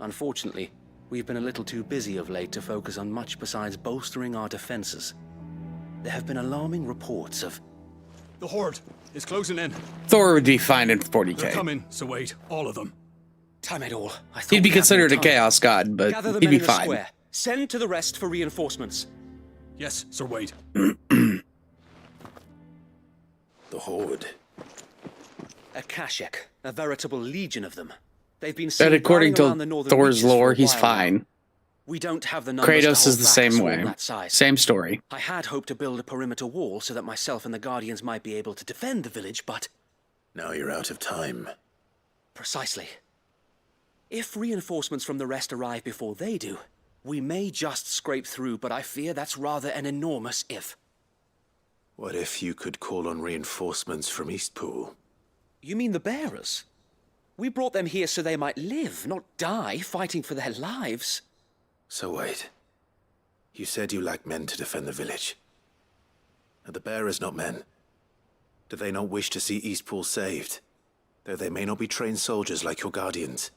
Unfortunately, we've been a little too busy of late to focus on much besides bolstering our defenses. There have been alarming reports of... The Horde is closing in. Thor would be fine in They're 40k. coming, so wait, all of them. Damn it all. I thought He'd be we had considered a more time. Chaos God, but Gather the he'd men be in the fine. square. Send to the rest for reinforcements. Yes, Sir Wade. The Horde. A Kashek, a veritable legion of them. They've been seen And according prowling around to the northern Thor's reaches for lore, a he's while fine. now. We don't have the numbers to Kratos hold is the back a same swarm way. that size. Same story. I had hoped to build a perimeter wall so that myself and the Guardians might be able to defend the village, but... Now you're out of time. Precisely. If reinforcements from the rest arrive before they do, we may just scrape through, but I fear that's rather an enormous if. What if you could call on reinforcements from Eastpool? You mean the bearers? We brought them here so they might live, not die fighting for their lives. So wait. You said you lack men to defend the village. Are the bearers not men? Do they not wish to see Eastpool saved? Though they may not be trained soldiers like your guardians.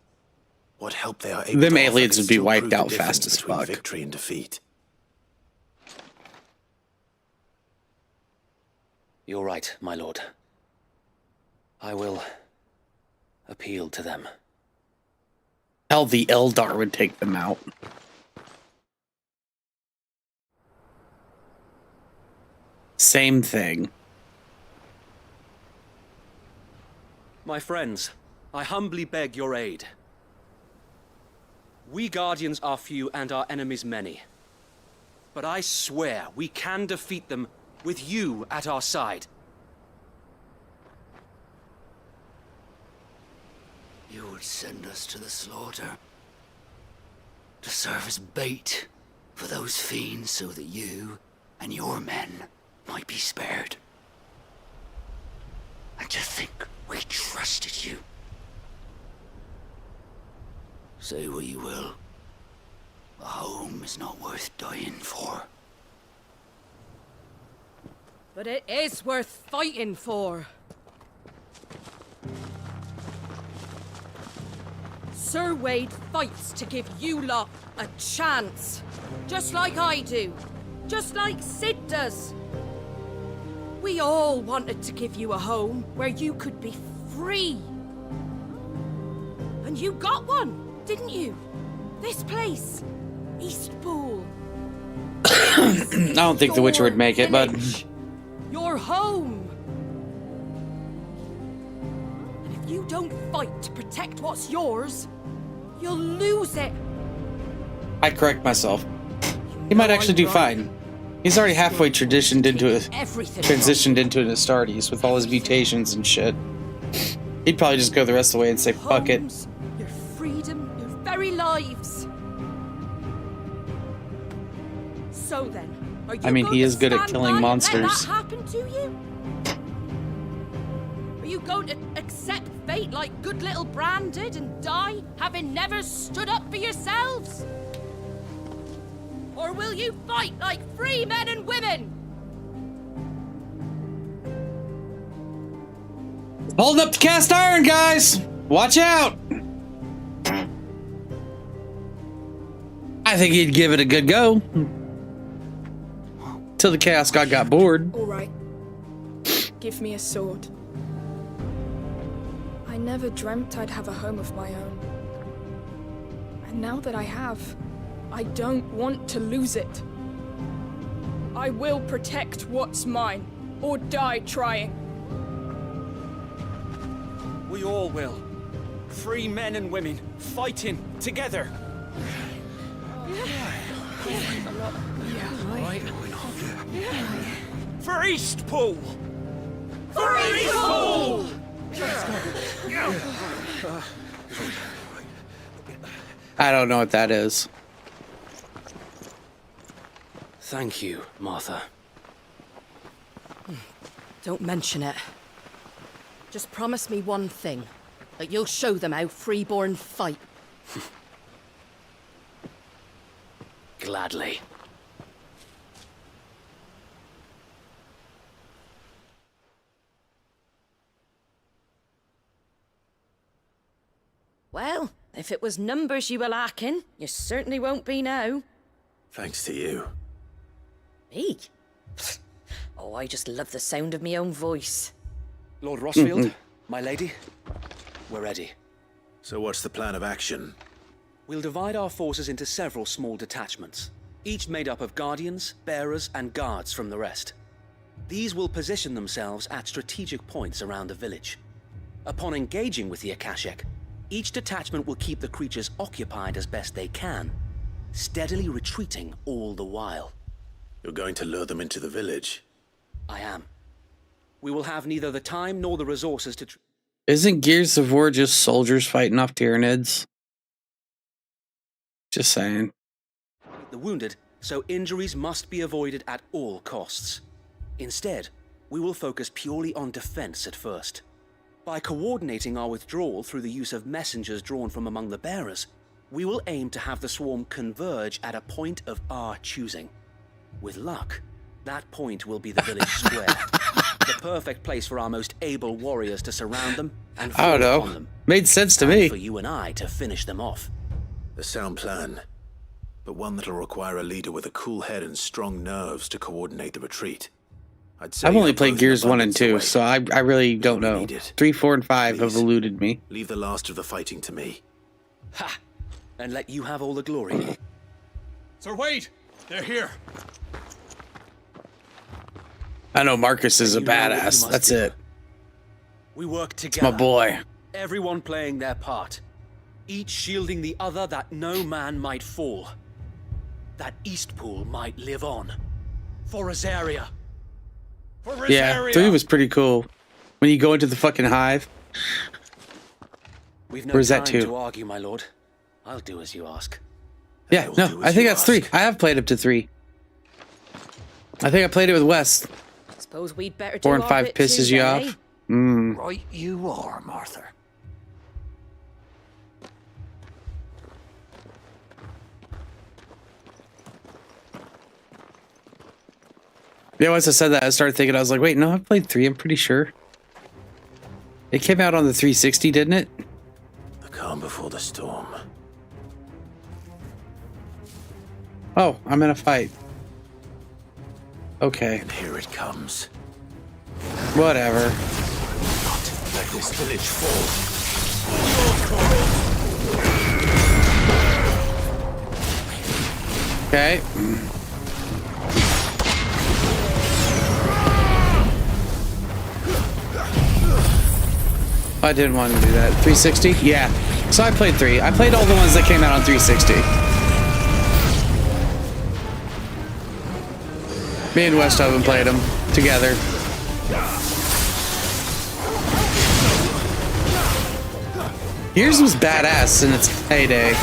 What help they are able Them to offer aliens can would be still wiped prove the out difference fast as between fuck. victory and defeat. You're right, my lord. I will appeal to them. Hell, the Eldar would take them out. Same thing. My friends, I humbly beg your aid. We Guardians are few and our enemies many. But I swear we can defeat them with you at our side. You would send us to the slaughter. To serve as bait for those fiends so that you and your men might be spared. And to think we trusted you. Say what you will. A home is not worth dying for. But it is worth fighting for. Sir Wade fights to give you lot a chance. Just like I do. Just like Sid does. We all wanted to give you a home where you could be free. And you got one, didn't you? This place. Eastpool. I don't think the Witcher would make it, but... Your home. And if you don't fight to protect what's yours, you'll lose it. I correct myself. He might actually do fine. He's already halfway transitioned into an Astartes with all his mutations and shit. He'd probably just go the rest of the way and say, fuck it. Your freedom, your very lives. So then, are you I mean, going he to is good at stand killing by and monsters. let that happen to you? Are you going to accept fate like good little Bran did and die, having never stood up for yourselves? Or will you fight like free men and women? Holding up the cast iron, guys! Watch out! I think he'd give it a good go. Till the Chaos God got bored. All right. Give me a sword. I never dreamt I'd have a home of my own. And now that I have, I don't want to lose it. I will protect what's mine, or die trying. We all will. Free men and women, fighting together. For Eastpool! For Eastpool! I don't know what that is. Thank you, Martha. Don't mention it. Just promise me one thing. That you'll show them how freeborn fight. Gladly. Well, if it was numbers you were lacking, you certainly won't be now. Thanks to you. Me? Oh, I just love the sound of my own voice. Lord Rossfield, my lady, we're ready. So what's the plan of action? We'll divide our forces into several small detachments. each made up of guardians, bearers, and guards from the rest. These will position themselves at strategic points around the village. Upon engaging with the Akashic, each detachment will keep the creatures occupied as best they can, steadily retreating all the while. You're going to lure them into the village? I am. We will have neither the time nor the resources to... Isn't Gears of War just soldiers fighting off Tyranids? Just saying. The wounded, so injuries must be avoided at all costs. Instead, we will focus purely on defense at first. By coordinating our withdrawal through the use of messengers drawn from among the bearers, we will aim to have the swarm converge at a point of our choosing. With luck, that point will be the village square. The perfect place for our most able warriors to surround them and I don't fall upon know. them. Made sense to And me. for you and I to finish them off. A sound plan, but one that'll require a leader with a cool head and strong nerves to coordinate the retreat. I'd say I've only you're played both Gears an 1 and abundance 2, away. so I really don't know. 3, 4, and 5 have eluded me. Leave the last of the fighting to me. Ha! And let you have all the glory. Sir Wade, they're here. I know Marcus is a You know what you badass. must That's do. it. We work It's together. my boy. Everyone playing their part. Each shielding the other that no man might fall. That Eastpool might live on. For Rosaria. For Rosaria! Yeah, 3 was pretty cool. When you go into the fucking hive. We've no Or is time that 2? to argue, my lord. I'll do as you ask. Yeah, no, I think that's 3. I have played up to 3. I think I played it with Wes. Suppose we'd better do 4 and our 5 bit pisses too, you then, off. Mm. Right you are, Martha. Yeah, once I said that, I started thinking, I was like, wait, no, I've played 3, I'm pretty sure. It came out on the 360, didn't it? The calm before the storm. Oh, I'm in a fight. Okay. And here it comes. Whatever. Not let this village fall. Okay. I didn't want to do that. 360? Yeah. So I played 3. I played all the ones that came out on 360. Me and Westhoven played them together. Yours was badass in its heyday.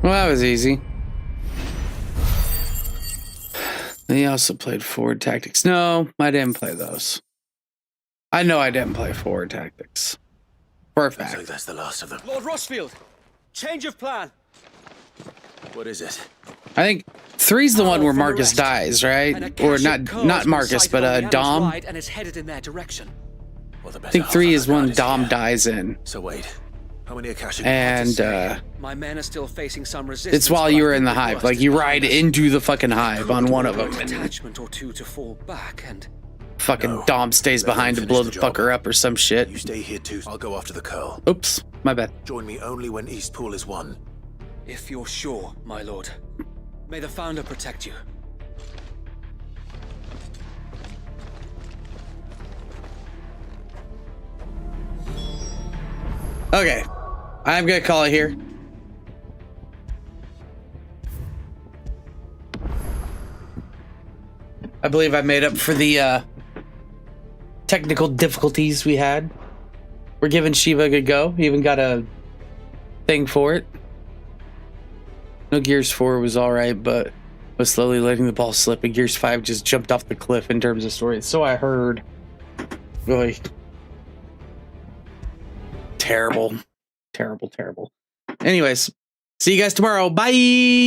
Well, that was easy. He also played Forward Tactics. No, I didn't play those. I know I didn't play Forward Tactics. For a fact. Looks like that's the last of them. Lord Rossfield, change of plan. What is it? I think 3's the one where Marcus dies, right? Or not Marcus, but Dom. And it's headed in their direction. Well, I think 3 is when Dom dies in. So wait, how many Akashic? And My men are still facing some resistance. it's while but you I were in think the the hive. worst Like is you behind ride us. into the fucking hive on one of them. An And attachment or two to fall back and fucking Dom stays behind to blow the fucker up or some shit. You stay here too. I'll go after the curl. Oops, my bad. Join me only when Eastpool is won. if you're sure, my lord. May the Founder protect you. Okay, I'm gonna call it here. I believe I made up for the technical difficulties we had. We're giving Shiva a good go. He even got a thing for it. No, Gears 4 was alright, but was slowly letting the ball slip, and Gears 5 just jumped off the cliff in terms of story. So I heard. Really terrible. Terrible. Anyways, see you guys tomorrow. Bye!